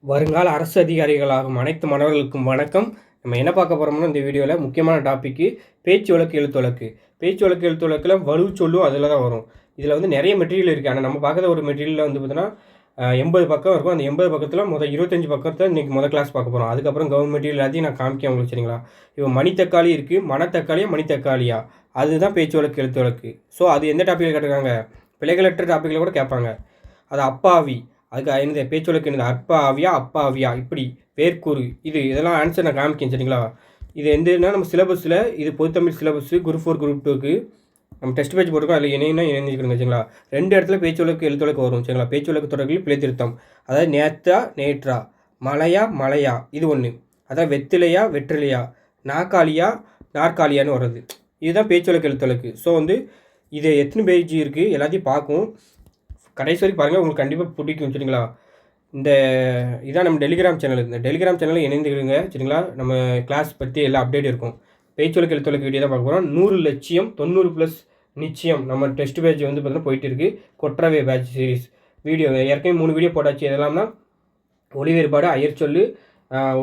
வருங்கால அரசு அதிகாரிகளாகும் அனைத்து மாணவர்களுக்கும் வணக்கம். நம்ம என்ன பார்க்க போகிறோம்னா இந்த வீடியோவில் முக்கியமான டாப்பிக்கு பேச்சு வழக்கு எழுத்து வழக்கு. பேச்சு வழக்கு எழுத்து வழக்கில் வலு சொல்லும் அதில் தான் வரும். இதில் வந்து நிறைய மெட்டீரியல் இருக்குது. ஆனால் நம்ம பார்க்குற ஒரு மெட்டீரியலில் வந்து பார்த்தீங்கன்னா 80 பக்கம் இருக்கும். அந்த 80 பக்கத்தில் முதல் 25 பக்கத்தை இன்றைக்கி முதல் கிளாஸ் பார்க்க போகிறோம். அதுக்கப்புறம் கவர்மெண்ட் மெட்டீரியல் எல்லாத்தையும் நான் காமிக்க உங்களுக்கு சரிங்களா. இப்போ மணித்தக்காளி இருக்குது, மணத்தக்காளியா மணித்தக்காளியா, அதுதான் பேச்சு வழக்கு எழுத்து வழக்கு. ஸோ அது எந்த டாப்பிக்கில் கேட்டிருக்காங்க, பிழைகளற்ற டாப்பிக்கில் கூட கேட்பாங்க. அது அப்பாவி, அதுக்கு என்னது பேச்சு வழக்கு என்னது, அப்பாவியா அப்பாவியா, இப்படி வேர்க்கூறு, இதெல்லாம் ஆன்சர் நான் காமிக்கேன் சரிங்களா. இது எந்தனா நம்ம சிலபஸில் இது பொதுத்தமிழ் சிலபஸ் குரூப் 4 குரூப் 2க்கு நம்ம டெஸ்ட் பேஜ் போட்டிருக்கோம். அதில் இணையனா இணைஞ்சிக்கணுங்க சரிங்களா. 2 இடத்துல பேச்சு வழக்கு எழுத்து வழக்கு வரும் சரிங்களா. பேச்சு வழக்கு தொடர்களில் பிழை திருத்தம், அதாவது நேற்றா மலையா மலையா, இது ஒன்று. அதாவது வெத்திலையா வெற்றிலையா, நாற்காலியா நாற்காலியான்னு வர்றது, இதுதான் பேச்சு வழக்கு எழுத்து வழக்கு. ஸோ வந்து இது எத்தனை பேஜ் இருக்குது எல்லாத்தையும் பார்க்கும், கடைசி வரைக்கும் பாருங்கள், உங்களுக்கு கண்டிப்பாக பிடிக்கும் சரிங்களா. இதான் நம்ம டெலிகிராம் சேனல். இந்த டெலிகிராம் சேனலில் இணைந்துக்கிடுங்க சரிங்களா. நம்ம கிளாஸ் பற்றி எல்லா அப்டேட் இருக்கும். பேச்சு வழக்கு எழுத்து வழக்கு வீடியோ தான் பார்க்க போகிறோம். 100 லட்சியம் 90+ நிச்சயம் நம்ம டெஸ்ட் பேஜ் வந்து பார்த்தீங்கன்னா போயிட்டு இருக்குது. கொற்றவை பேட்ச் சீரிஸ் வீடியோ ஏற்கனவே 3 வீடியோ போட்டாச்சு. இதெல்லாம்னா ஒளி வேறுபாடு, அயர் சொல்லு,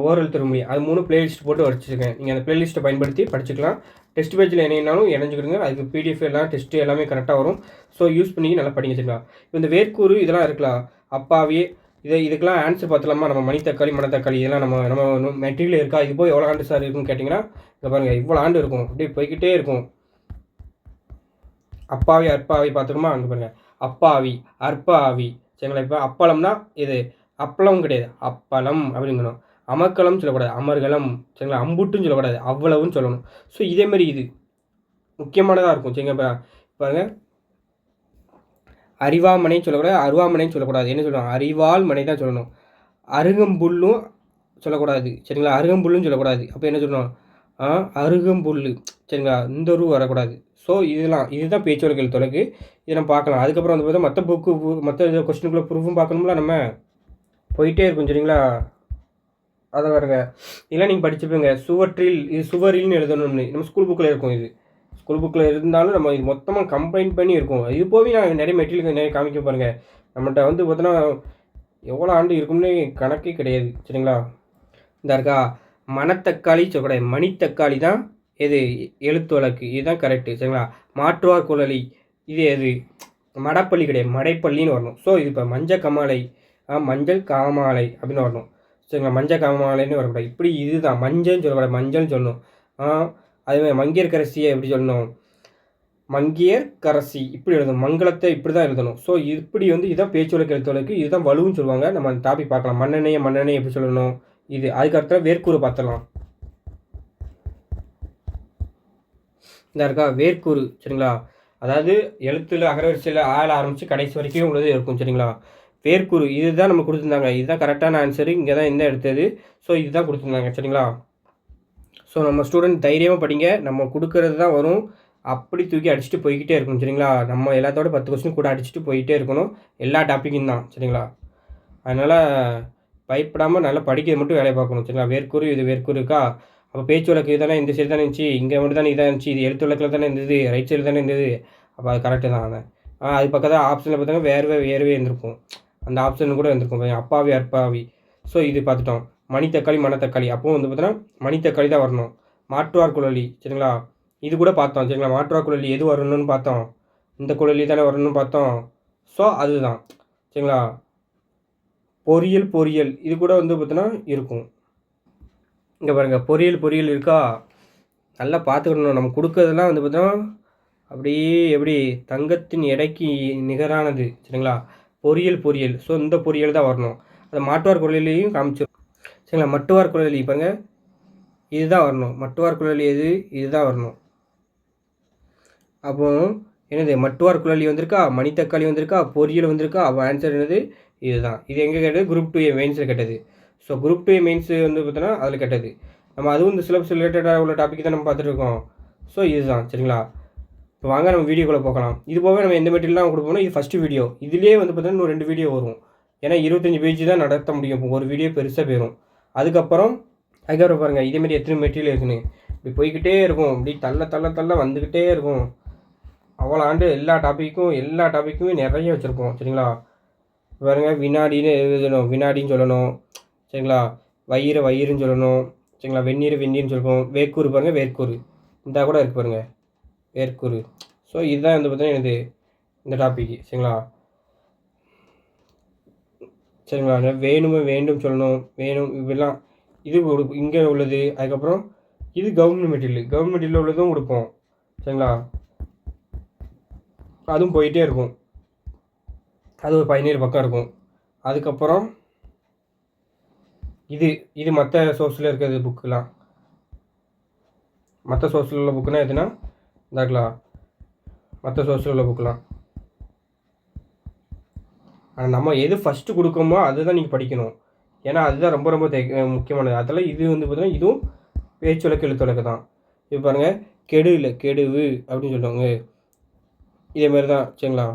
ஓரல் திருமொழி, அது 3 பிளேலிஸ்ட் போட்டு வச்சுருக்கேன். நீங்கள் அந்த பிளேலிஸ்ட்டை பயன்படுத்தி படிச்சுக்கலாம். டெஸ்ட் பேஜில் இணையினாலும் இணைஞ்சிக்கிடுங்க. அதுக்கு பிடிஎஃப் எல்லாம் டெஸ்ட்டு எல்லாமே கரெக்டாக வரும். ஸோ யூஸ் பண்ணி நல்லா படிங்க சரிங்களா. இப்போ இந்த வேர்க்கூறு இதெல்லாம் இருக்கலாம், அப்பாவே இதுக்கெல்லாம் ஆன்சர் பார்த்தலாமா. நம்ம மணித்தக்காளி மணத்தக்காளி இதெல்லாம் நம்ம மெட்டீரியல் இருக்கா. இது போய் எவ்வளோ ஆண்டு சார் இருக்குன்னு கேட்டிங்கன்னா, இங்கே பாருங்கள் இவ்வளோ ஆண்டு இருக்கும், அப்படியே போய்கிட்டே இருக்கும். அப்பாவி அற்பாவி பார்த்துக்கோமா, அங்கே பாருங்கள் அப்பாவி அற்பாவி சரிங்களா. இப்போ அப்பளம்னா இது அப்பளம் கிடையாது, அப்பளம் அப்படிங்கணும். அமர்க்களம் சொல்லக்கூடாது, அமர்கலம் சரிங்களா. அம்புட்டுன்னு சொல்லக்கூடாது, அவ்வளவுன்னு சொல்லணும். ஸோ இதேமாரி இது முக்கியமானதாக இருக்கும் சரிங்க. இப்போ பாருங்கள், அறிவாமனைன்னு சொல்லக்கூடாது, அருவாமனைன்னு சொல்லக்கூடாது. என்ன சொல்லணும், அறிவால் மனை தான் சொல்லணும். அருகம்புல்லும் சொல்லக்கூடாது சரிங்களா. அருகம்புல்லுன்னு சொல்லக்கூடாது. அப்போ என்ன சொல்லணும், அருகம்புல் சரிங்களா. இந்த ஒரு வரக்கூடாது. ஸோ இதுதான் பேச்சு வழக்கு எழுத்து வழக்கு. இதை நம்ம பார்க்கலாம். அதுக்கப்புறம் வந்து பார்த்தா மற்ற கொஸ்டினுக்குள்ளே ப்ரூஃபும் பார்க்கணும்ல, நம்ம போயிட்டே இருக்கும் சரிங்களா. அதை வருங்க, இதெல்லாம் நீங்கள் படிச்சுப்பீங்க. சுவற்றில், இது சுவரில்னு எழுதணும்னு நம்ம ஸ்கூல் புக்கில் இருக்கும். இது ஸ்கூல் புக்கில் இருந்தாலும் நம்ம இது மொத்தமாக கம்பைன் பண்ணி இருக்கும். இது போய் நான் நிறைய மெட்டீரியல் நிறைய காமிக்க பாருங்கள். நம்மகிட்ட வந்து பார்த்தோன்னா எவ்வளோ ஆண்டு இருக்கும்னு கணக்கே கிடையாது சரிங்களா. இந்த இருக்கா மணத்தக்காளி சொல்லக்கூடாது, மணித்தக்காளி தான் எது எழுத்து வழக்கு, இதுதான் கரெக்டு சரிங்களா. மாற்றுவார் குழலி, இது எது மடப்பள்ளி கிடையாது, மடைப்பள்ளின்னு வரணும். ஸோ இது இப்போ மஞ்சள் கமாலை, மஞ்சள் காமாலை அப்படின்னு வரணும் சரிங்களா. மஞ்சள் காமாலைன்னு வரக்கூடாது. இப்படி இதுதான் மஞ்சள்னு சொல்லக்கூடாது, மஞ்சள்னு சொல்லணும். அதுமாதிரி மங்கையர் கரசியை எப்படி சொல்லணும், மங்கையர் கரசி இப்படி எழுதணும். மங்களத்தை இப்படி தான் எழுதணும். ஸோ இப்படி வந்து இதுதான் பேச்சு வழக்கு எழுத்து வழக்கு. இதுதான் வலுன்னு சொல்லுவாங்க. நம்ம அந்த டாபிக் பார்க்கலாம். மண்ணெண்ணெய் எப்படி சொல்லணும், இது. அதுக்கடுத்த வேர்க்கூறு பார்த்துடலாம். இந்த இருக்கா வேர்க்கூறு சரிங்களா. அதாவது எழுத்துல அகரவரிசையில் ஆள ஆரம்பித்து கடைசி வரைக்கும் உள்ளது இருக்கும் சரிங்களா. வேர்க்கூறு இதுதான் நம்ம கொடுத்துருந்தாங்க. இதுதான் கரெக்டான ஆன்சரு. இங்கே தான் என்ன எடுத்தது. ஸோ இதுதான் கொடுத்துருந்தாங்க சரிங்களா. ஸோ நம்ம ஸ்டூடெண்ட் தைரியமாக படிங்க. நம்ம கொடுக்கறது தான் வரும். அப்படி தூக்கி அடிச்சுட்டு போய்கிட்டே இருக்கணும் சரிங்களா. நம்ம எல்லாத்தோட 10 கொஸ்டின் கூட அடிச்சுட்டு போய்கிட்டே இருக்கணும். எல்லா டாப்பிக்கும் தான் சரிங்களா. அதனால் பயப்படாமல் நல்லா படிக்கிறது மட்டும் வேலையை பார்க்கணும் சரிங்களா. வேர்க்கூறு, இது வேர்க்கூறு இருக்கா. அப்போ பேச்சு வழக்கு தானே இந்த சைடு தானே இருந்துச்சு, இங்கே மட்டும் தானே இதாக இருந்துச்சு, இது எழுத்து வழக்கில் தானே இருந்தது, ரைட் சைடு தானே இருந்தது. அப்போ அது கரெக்டு தான். அது பக்கத்தில் ஆப்ஷனில் பார்த்தாங்க வேர்வே இருந்திருக்கும். அந்த ஆப்ஷன் கூட இருந்திருக்கும். அப்பாவி அற்பாவி. ஸோ இது பார்த்துட்டோம். மணித்தக்காளி மணத்தக்காளி, அப்போது வந்து பார்த்தோன்னா மணித்தக்காளி தான் வரணும். மாற்றுவார் குழலி சரிங்களா. இது கூட பார்த்தோம் சரிங்களா. மாற்றுவார் குழலி எது வரணும்னு பார்த்தோம், இந்த குழலி தானே வரணும்னு பார்த்தோம். ஸோ அதுதான் சரிங்களா. பொரியல் இது கூட வந்து பார்த்தோன்னா இருக்கும். இங்கே பாருங்கள் பொரியல் இருக்கா, நல்லா பார்த்துக்கணும். நம்ம கொடுக்கறதெல்லாம் வந்து பார்த்தோன்னா அப்படியே எப்படி தங்கத்தின் எடைக்கு நிகரானது சரிங்களா. பொரியல். ஸோ இந்த பொரியல் தான் வரணும். அந்த மாட்டுவார் குழலையும் காமிச்சிடும் சரிங்களா. மட்டுவார் குழலி பாருங்க, இதுதான் வரணும். மட்டுவார் குழலி எது, இதுதான் வரணும். அப்போ என்னது மட்டுவார் குழலி வந்திருக்கா, மணித்தக்காளி வந்திருக்கா, பொரியல் வந்திருக்கா. அப்போ ஆன்சர் என்னது, இதுதான். இது எங்கே கேட்டது, குரூப் 2A மெயின்ஸில் கேட்டது. ஸோ குரூப் 2A மெயின்ஸ் வந்து பார்த்தோன்னா அதில் கேட்டது. நம்ம அதுவும் இந்த சிலபஸ் ரிலேட்டடாக உள்ள டாபிக் தான் நம்ம பார்த்துட்டு இருக்கோம். ஸோ இதுதான் சரிங்களா. இப்போ வாங்க நம்ம வீடியோக்குள்ளே போகலாம். இது போக நம்ம எந்த மெட்டீரியல்லாம் கொடுப்போம்னா இது ஃபஸ்ட்டு வீடியோ. இதுலேயே வந்து பார்த்தீங்கன்னா இன்னும் 2 வீடியோ வரும். ஏன்னா 25 பேஜ் தான் நடத்த முடியும். இப்போ ஒரு வீடியோ பெருசாக போயிடும். அதுக்கப்புறம் பாருங்கள் இதேமாரி எத்தனை மெட்டீரியல் இருக்குன்னு இப்படி போய்கிட்டே இருக்கும். இப்படி தள்ள வந்துக்கிட்டே இருக்கும். அவ்வளோ ஆண்டு எல்லா டாப்பிக்குமே நிறைய வச்சுருப்போம் சரிங்களா. பாருங்கள் வினாடின்னு எழுதணும், வினாடின்னு சொல்லணும். சரிங்களா. வயிறு வயிறுன்னு சொல்லணும் சரிங்களா. வெந்நீர் வெந்நீர்னு சொல்லணும். வேர்க்கூறு பாருங்கள், வேர்க்கூறு இந்த கூட இருக்குது பாருங்கள், வேர்க்கூறு. ஸோ இதுதான் வந்து பார்த்தீங்கன்னா எனக்கு இந்த டாப்பிக்கு சரிங்களா. சரிங்களா. வேணுமே வேண்டும் சொல்லணும், வேணும் இப்படிலாம். இது இங்கே உள்ளது. அதுக்கப்புறம் இது கவர்மெண்ட் மெட்டீரியல், கவர்மெண்ட் மெட்டீரியல் உள்ளதும் கொடுப்போம் சரிங்களா. அதுவும் போயிட்டே இருக்கும். அது ஒரு 17 பக்கம் இருக்கும். அதுக்கப்புறம் இது இது மற்ற சோர்ஸில் இருக்கிறது புக்குலாம். மற்ற சோர்ஸில் உள்ள புக்குனா எதுனா இதாக்கலாம், மற்ற சோர்ஸில் உள்ள புக்கெலாம். ஆனால் நம்ம எது ஃபஸ்ட்டு கொடுக்கோமோ அதுதான் நீங்கள் படிக்கணும். ஏன்னா அதுதான் ரொம்ப ரொம்ப முக்கியமானது. அதில் இது வந்து பார்த்தீங்கன்னா இதுவும் பேச்சு வழக்கு எழுத்து வழக்கு தான். இப்போ பாருங்கள், கெடு இல்லை கெடுவு அப்படின்னு சொல்லுவாங்க. இதேமாரி தான் சரிங்களா.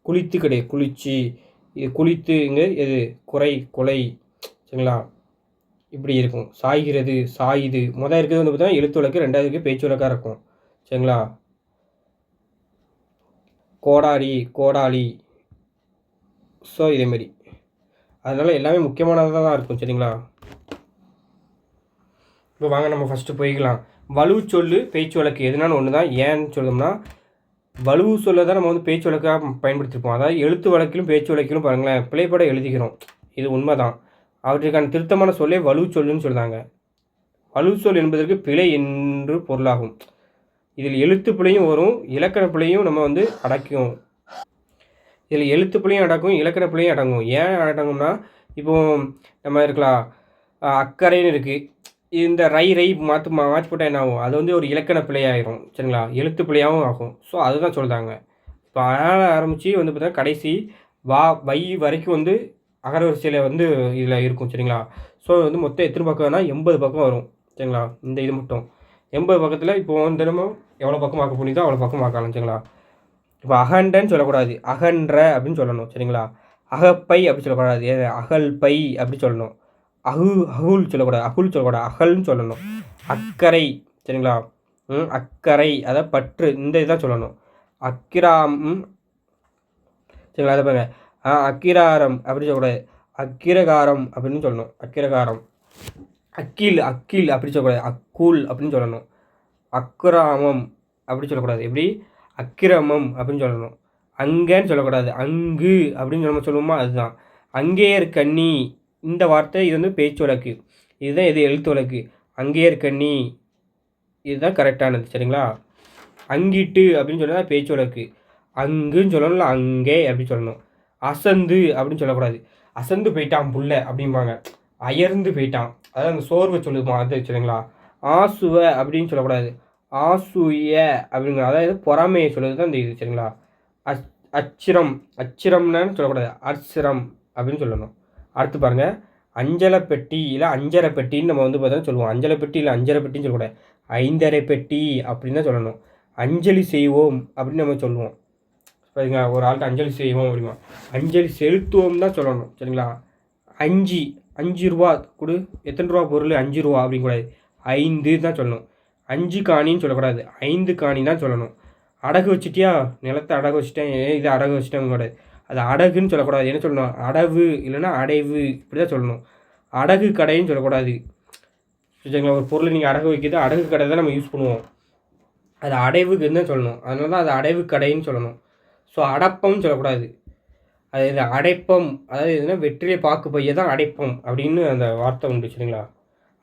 குளித்து கிடையாது குளிச்சு, இது குளித்து இங்கே எது குறை கொலை சரிங்களா. இப்படி இருக்கும். சாய்கிறது சாயுது மொதல் இருக்கிறது வந்து பார்த்தீங்கன்னா எழுத்து வழக்கு, ரெண்டாவதுக்கு பேச்சு வழக்காக இருக்கும் சரிங்களா. கோடாரி கோடாளி. ஸோ இதேமாரி அதனால் எல்லாமே முக்கியமானதாக தான் இருக்கும் சரிங்களா. இப்போ வாங்க நம்ம ஃபஸ்ட்டு போய்க்கலாம். வலுவு சொல்லு பேச்சு வழக்கு எதுனாலும் ஒன்று தான். ஏன்னு சொல்லணும்னா வலுவு சொல்ல தான் நம்ம வந்து பேச்சு வழக்காக பயன்படுத்திருப்போம். அதாவது எழுத்து வழக்கிலும் பேச்சு வழக்கிலும் பாருங்களேன் பிழைப்பட எழுதிக்கிறோம். இது உண்மை தான். அவற்றுக்கான திருத்தமான சொல்லே வலுவு சொல்லுன்னு சொல்கிறாங்க. வலுவு சொல் என்பதற்கு பிழை என்று பொருளாகும். இதில் எழுத்து பிழையும் வரும், இலக்கண பிழையும் நம்ம வந்து அடக்கும். இதில் எழுத்து பிழையும் அடக்கும், இலக்கண பிழையும் அடங்கும். ஏன் அடங்கும்னா இப்போ நம்ம இருக்கலாம் அக்கறைன்னு இருக்குது. இந்த ரை மாற்றி போட்டால் என்ன ஆகும், அது வந்து ஒரு இலக்கண பிழையாயிரும் சரிங்களா. எழுத்து பிழையாகவும் ஆகும். ஸோ அதுதான் சொல்கிறாங்க. இப்போ ஆரம்பித்து வந்து பார்த்தீங்கன்னா கடைசி வை வரைக்கும் வந்து அகரவரிசையில் வந்து இதில் இருக்கும் சரிங்களா. ஸோ வந்து மொத்தம் எத்தனை பக்கம்னா 80 பக்கம் வரும் சரிங்களா. இந்த இது மட்டும் 80 பக்கத்தில் இப்போ தினமும் எவ்வளோ பக்கம் ஆக்க முடியுதோ அவ்வளோ பக்கம் ஆக்கலாம் சரிங்களா. இப்போ அகண்டன்னு சொல்லக்கூடாது, அகன்ற அப்படின்னு சொல்லணும் சரிங்களா. அகப்பை அப்படி சொல்லக்கூடாது, அகல்பை அப்படி சொல்லணும். அகுல் சொல்லக்கூடாது, அகுல் சொல்லக்கூடாது, அகல்னு சொல்லணும். அக்கறை சரிங்களா. அக்கறை அதாவது பற்று இந்த இதுதான் சொல்லணும். அக்கிராம் சரிங்களா. அதை பாருங்க அக்கிராரம் அப்படி சொல்லக்கூடாது, அக்கிரகாரம் அப்படின்னு சொல்லணும். அக்கிரகாரம். அக்கில் அக்கில் அப்படி சொல்லக்கூடாது, அக்கூல் அப்படின்னு சொல்லணும். அக்கிராமம் அப்படி சொல்லக்கூடாது, எப்படி அக்கிரமம் அப்படின்னு சொல்லணும். அங்கன்னு சொல்லக்கூடாது, அங்கு அப்படின்னு நம்ம சொல்லுவோமா அதுதான். அங்கேயர் கண்ணி இந்த வார்த்தை இது வந்து பேச்சு வழக்கு, இதுதான் இது எழுத்து வழக்கு. அங்கேயர் கண்ணி இதுதான் கரெக்டானது சரிங்களா. அங்கிட்டு அப்படின்னு சொன்னால் பேச்சு வழக்கு. அங்குன்னு சொல்லணும்ல, அங்கே அப்படின்னு சொல்லணும். அசந்து அப்படின்னு சொல்லக்கூடாது, அசந்து போயிட்டான் புள்ள அப்படிம்பாங்க, அயர்ந்து போயிட்டான் அதாவது அந்த சோர்வை சொல்லுமா அது சரிங்களா. ஆசுவ அப்படின்னு சொல்லக்கூடாது, ஆசுய அப்படிங்கிற அதாவது பொறாமையை சொல்லுறது தான் இந்த இது சரிங்களா. அச்சிரம் அச்சிரம்னு சொல்லக்கூடாது, அச்சிரம் அப்படின்னு சொல்லணும். அடுத்து பாருங்கள், அஞ்சலை பெட்டி இல்லை அஞ்சரை பெட்டின்னு நம்ம வந்து பார்த்தா சொல்லுவோம். அஞ்சலை பெட்டி இல்லை அஞ்சரை பெட்டின்னு சொல்லக்கூடாது, ஐந்தரை பெட்டி அப்படின்னு தான் சொல்லணும். அஞ்சலி செய்வோம் அப்படின்னு நம்ம சொல்லுவோம் சரிங்களா. ஒரு ஆளுக்கு அஞ்சலி செய்வோம் அப்படிமா, அஞ்சலி செலுத்துவோம் தான் சொல்லணும் சரிங்களா. 5 ரூபா கொடு, எத்தனை ரூபா பொருள் 5 ரூபா அப்படிங்கக்கூடாது, 5 தான் சொல்லணும். 5 காணின்னு சொல்லக்கூடாது, 5 காணி தான் சொல்லணும். அடகு வச்சுட்டியா, நிலத்தை அடகு வச்சுட்டேன், இது அடகு வச்சுட்டேன் கூடாது, அது அடகுன்னு சொல்லக்கூடாது. என்ன சொல்லணும், அடவு இல்லைன்னா அடைவு இப்படி தான் சொல்லணும். அடகு கடைன்னு சொல்லக்கூடாது சரிங்களா. ஒரு பொருளை நீங்கள் அடகு வைக்கிறது அடகு கடை தான் நம்ம யூஸ் பண்ணுவோம், அது அடைவுக்குன்னு தான் சொல்லணும். அதனால தான் அது அடைவு கடைன்னு சொல்லணும். ஸோ அடப்பம்னு சொல்லக்கூடாது, அது இது அடைப்பம், அதாவது எதுனா வெற்றிலை பாக்கு பைய தான் அடைப்பம் அப்படின்னு அந்த வார்த்தை உண்டு சரிங்களா.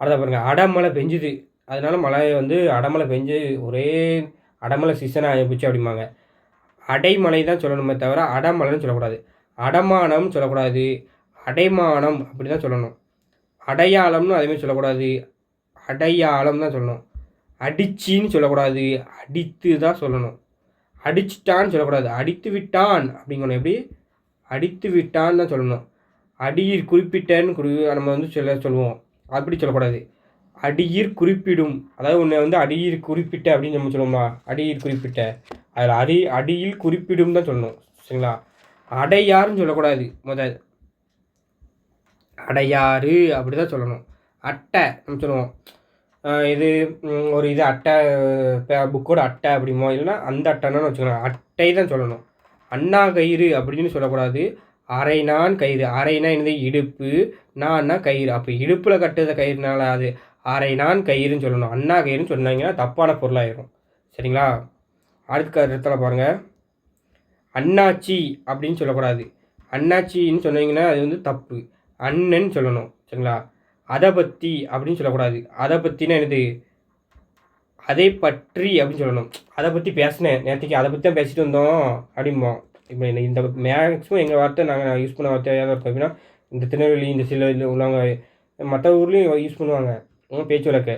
அதை பாருங்கள், அடமழை பெஞ்சுது அதனால மழை வந்து அடமழை பெஞ்சு ஒரே அடமழை சீசனாக ஆகிப்போச்சு அப்படிம்பாங்க. அடைமழை தான் சொல்லணுமே தவிர அடமழைன்னு சொல்லக்கூடாது. அடமானம்னு சொல்லக்கூடாது, அடைமானம் அப்படி தான் சொல்லணும். அடையாளம்னு அதேமாதிரி சொல்லக்கூடாது, அடையாளம் தான் சொல்லணும். அடிச்சின்னு சொல்லக்கூடாது, அடித்து தான் சொல்லணும். அடிச்சிட்டான்னு சொல்லக்கூடாது, அடித்து விட்டான் அப்படிங்கணும். எப்படி அடித்து விட்டான்னு தான் சொல்லணும். அடியிற் குறிப்பிட்டன்னு நம்ம வந்து சொல்லுவோம், அப்படி சொல்லக்கூடாது. அடியிற் குறிப்பிடும், அதாவது ஒன்று வந்து அடியிற் குறிப்பிட்ட அப்படின்னு நம்ம சொல்லுவோம்மா, அடியிற் குறிப்பிட்ட அதில் அடியில் குறிப்பிடும் தான் சொல்லணும் சரிங்களா. அடையாருன்னு சொல்லக்கூடாது, முதல் அடையாறு அப்படி தான் சொல்லணும். அட்டை நம்ம சொல்லுவோம், இது ஒரு இது அட்டை புக்கோட அட்டை அப்படிமோ, இல்லைன்னா அந்த அட்டைன்னு வச்சுக்கணும், அட்டை தான் சொல்லணும். அண்ணா கயிறு அப்படின்னு சொல்லக்கூடாது, அரைநான் கயிறு. அரைனா என்னது? இடுப்பு. நான்னா கயிறு. அப்போ இடுப்பில் கட்டுற கயிறுனால அது அரைநான் கயிறுன்னு சொல்லணும். அண்ணா கயிறுன்னு சொன்னாங்கன்னா தப்பான பொருளாயிரும். சரிங்களா? அடுத்த இடத்துல பாருங்கள், அண்ணாச்சி அப்படின்னு சொல்லக்கூடாது. அண்ணாச்சின்னு சொன்னீங்கன்னா அது வந்து தப்பு. அண்ணன் சொல்லணும். சரிங்களா? அதை பற்றி அப்படின்னு சொல்லக்கூடாது. அதை பற்றினா என்னது? அதை பற்றி அப்படின்னு சொல்லணும். அதை பற்றி பேசினேன் நேற்றுக்கு, அதை பற்றி தான் பேசிட்டு வந்தோம் அப்படிம்போம். இப்போ இந்த மேக்ஸிமம் எங்கள் வார்த்தை நாங்கள் யூஸ் பண்ண வார்த்தையாக இருக்கும். எப்படின்னா இந்த திருநெல்வேலி இந்த சில இதில் உள்ளவங்க மற்ற ஊர்லேயும் யூஸ் பண்ணுவாங்க பேச்சு வழக்கு.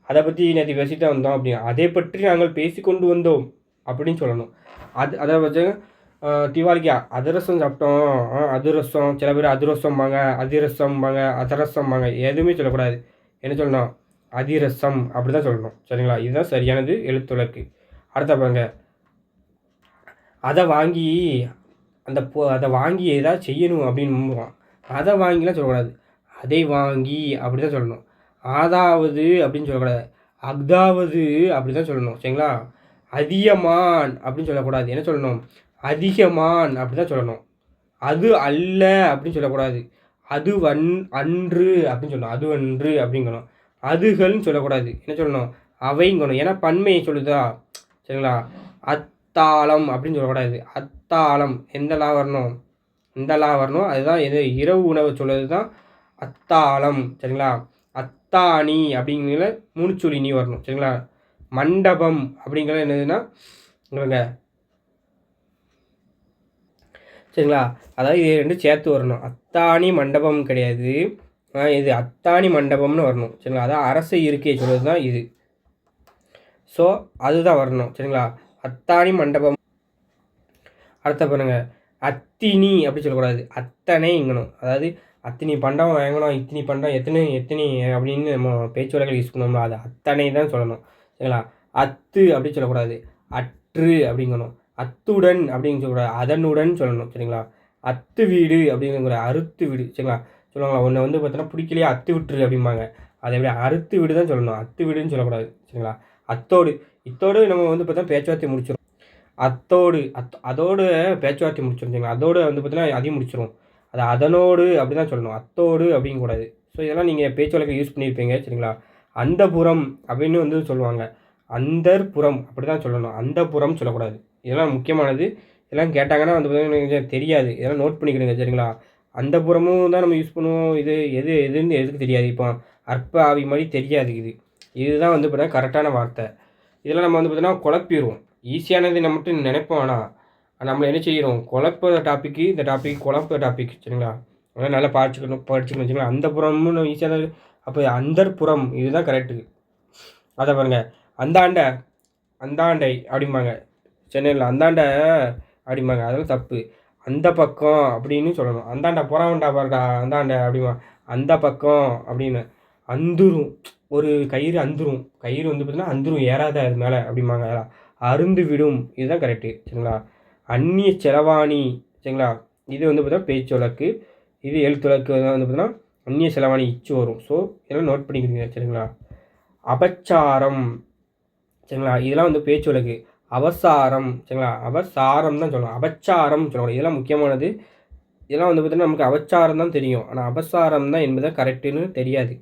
அதை பற்றி நேற்று பேசிட்டு தான் வந்தோம் அப்படின்னு. அதை பற்றி நாங்கள் பேசி கொண்டு வந்தோம் அப்படின்னு சொல்லணும். அதை வச்சு தீபாவளிக்கு அதிரசம் சாப்பிட்டோம். அதிரசம், சில பேர் அதிரசம்பாங்க, அதிரசம்பாங்க, அதரசம்பாங்க, எதுவுமே சொல்லக்கூடாது. என்ன சொல்லணும்? அதிரசம் அப்படி தான் சொல்லணும். சரிங்களா? இதுதான் சரியானது எழுத்துலக்கு. அடுத்த பாருங்க, அதை வாங்கி அதை வாங்கி ஏதாவது செய்யணும் அப்படின்னு அதை வாங்கிலாம் சொல்லக்கூடாது. அதை வாங்கி அப்படி தான் சொல்லணும். அதாவது அப்படின்னு சொல்லக்கூடாது. அதாவது அப்படி தான் சொல்லணும். சரிங்களா? அதிகமான் அப்படின்னு சொல்லக்கூடாது. என்ன சொல்லணும்? அதிகமான் அப்படி தான் சொல்லணும். அது அல்ல அப்படின்னு சொல்லக்கூடாது. அது அன்று அப்படின்னு சொல்லணும். அது அன்று அப்படிங்கணும். அதுகள்னு சொல்லக்கூடாது. என்ன சொல்லணும்? அவைங்கணும். ஏன்னா பன்மையை சொல்லுதா? சரிங்களா? அத்தாளம் அப்படின்னு சொல்லக்கூடாது. அத்தாளம் எந்த லா வரணும்? இந்த லா வரணும். அதுதான் எது? இரவு உணவு சொல்லுறது தான் அத்தாளம். சரிங்களா? அத்தாணி அப்படிங்கிற மூணுச்சொல்லி நீ வரணும். சரிங்களா? மண்டபம் அப்படிங்கிறது என்னதுன்னா இவங்க, சரிங்களா? அதாவது இது ரெண்டும் சேர்த்து வரணும். அத்தாணி மண்டபம் கிடையாது, இது அத்தாணி மண்டபம்னு வரணும். சரிங்களா? அதான் அரசு இருக்கை சொல்கிறது தான் இது. ஸோ அதுதான் வரணும். சரிங்களா? அத்தாணி மண்டபம். அடுத்த பாருங்க, அத்தினி அப்படி சொல்லக்கூடாது. அத்தனைங்கணும். அதாவது அத்தினி பண்டம் வாங்கணும், இத்தினி பண்டம், எத்தனை அப்படின்னு நம்ம பேச்சு வழக்கில் யூஸ் பண்ணோம்னா அது அத்தனை தான் சொல்லணும். சரிங்களா? அத்து அப்படி சொல்லக்கூடாது. அற்று அப்படிங்கணும். அத்துடன் அப்படின்னு சொல்லக்கூடாது. அதனுடன் சொல்லணும். சரிங்களா? அத்து வீடு அப்படிங்கிற அறுத்து வீடு. சரிங்களா? சொல்லுவாங்களா, ஒன்று வந்து பார்த்தோன்னா பிடிக்கலையே அத்து விட்டுரு அப்படிம்பாங்க. அதை எப்படி அறுத்து வீடு தான் சொல்லணும். அத்து வீடுன்னு சொல்லக்கூடாது. சரிங்களா? அத்தோடு. இத்தோடு நம்ம வந்து பார்த்தா பேச்சுவார்த்தை முடிச்சிடும். அத்தோடு அதோடு பேச்சுவார்த்தை முடிச்சிடும். சரிங்களா? அதோடு வந்து பார்த்தீங்கன்னா அதையும் முடிச்சிடும். அது அதனோடு அப்படி தான் சொல்லணும். அத்தோடு அப்படிங்கக்கூடாது. ஸோ இதெல்லாம் நீங்கள் பேச்சு வழக்கு யூஸ் பண்ணியிருப்பீங்க. சரிங்களா? அந்த புறம் அப்படின்னு வந்து சொல்லுவாங்க. அந்தர்புறம் அப்படி தான் சொல்லணும். அந்த புறம் சொல்லக்கூடாது. இதெல்லாம் முக்கியமானது. இதெல்லாம் கேட்டாங்கன்னா வந்து பார்த்தீங்கன்னா தெரியாது. இதெல்லாம் நோட் பண்ணிக்கிடுங்க. சரிங்களா? அந்த புறமும் தான் நம்ம யூஸ் பண்ணுவோம். இது எதுன்னு எதுக்கு தெரியாது. இப்போ அற்ப ஆவி மாதிரி தெரியாது. இதுதான் வந்து பார்த்தீங்கன்னா கரெக்டான வார்த்தை. இதெல்லாம் நம்ம வந்து பார்த்தீங்கன்னா குழப்பிடுவோம். ஈஸியானது நம்ம மட்டும் நினைப்போம். ஆனால் நம்ம என்ன செய்கிறோம்? குழப்ப டாப்பிக்கு இந்த டாபிக் குழப்ப டாபிக். சரிங்களா? அதனால் நல்லா படிச்சுக்கணும் வச்சுக்கலாம். அந்த புறமும் ஈஸியாக. அப்போ அந்தர்புறம் இதுதான் கரெக்டு. அதை பாருங்கள், அந்தாண்டை அப்படிம்பாங்க. சென்னையில் அந்தாண்டை அப்படிம்பாங்க. அதெல்லாம் தப்பு. அந்த பக்கம் அப்படின்னு சொல்லணும். அந்தாண்டை புறாண்டா பாருடா அந்தாண்டை அப்படிமா. அந்த பக்கம் அப்படின்னு. அந்துரும், ஒரு கயிறு அந்துரும். கயிறு வந்து பார்த்தீங்கன்னா அந்துரும், ஏறாத அது மேலே அப்படிம்பாங்க. அருந்து விடும். இதுதான் கரெக்டு. சரிங்களா? அந்நிய செலவாணி. சரிங்களா? இது வந்து பார்த்தீங்கன்னா பேச்சு வழக்கு. இது எழுத்து வழக்கு வந்து பார்த்தீங்கன்னா அந்நிய செலவாணி இச்சு வரும். ஸோ இதெல்லாம் நோட் பண்ணிக்கிறீங்க. சரிங்களா? அபச்சாரம். சரிங்களா? இதெல்லாம் வந்து பேச்சு வழக்கு. அவசாரம். சரிங்களா? அவசாரம் தான் சொல்லணும். அபச்சாரம் சொல்லணும். இதெல்லாம் முக்கியமானது. இதெல்லாம் வந்து பார்த்தீங்கன்னா நமக்கு அவச்சாரம் தான் தெரியும். ஆனால் அபசாரம் தான் என்பதை கரெக்டுன்னு தெரியாது.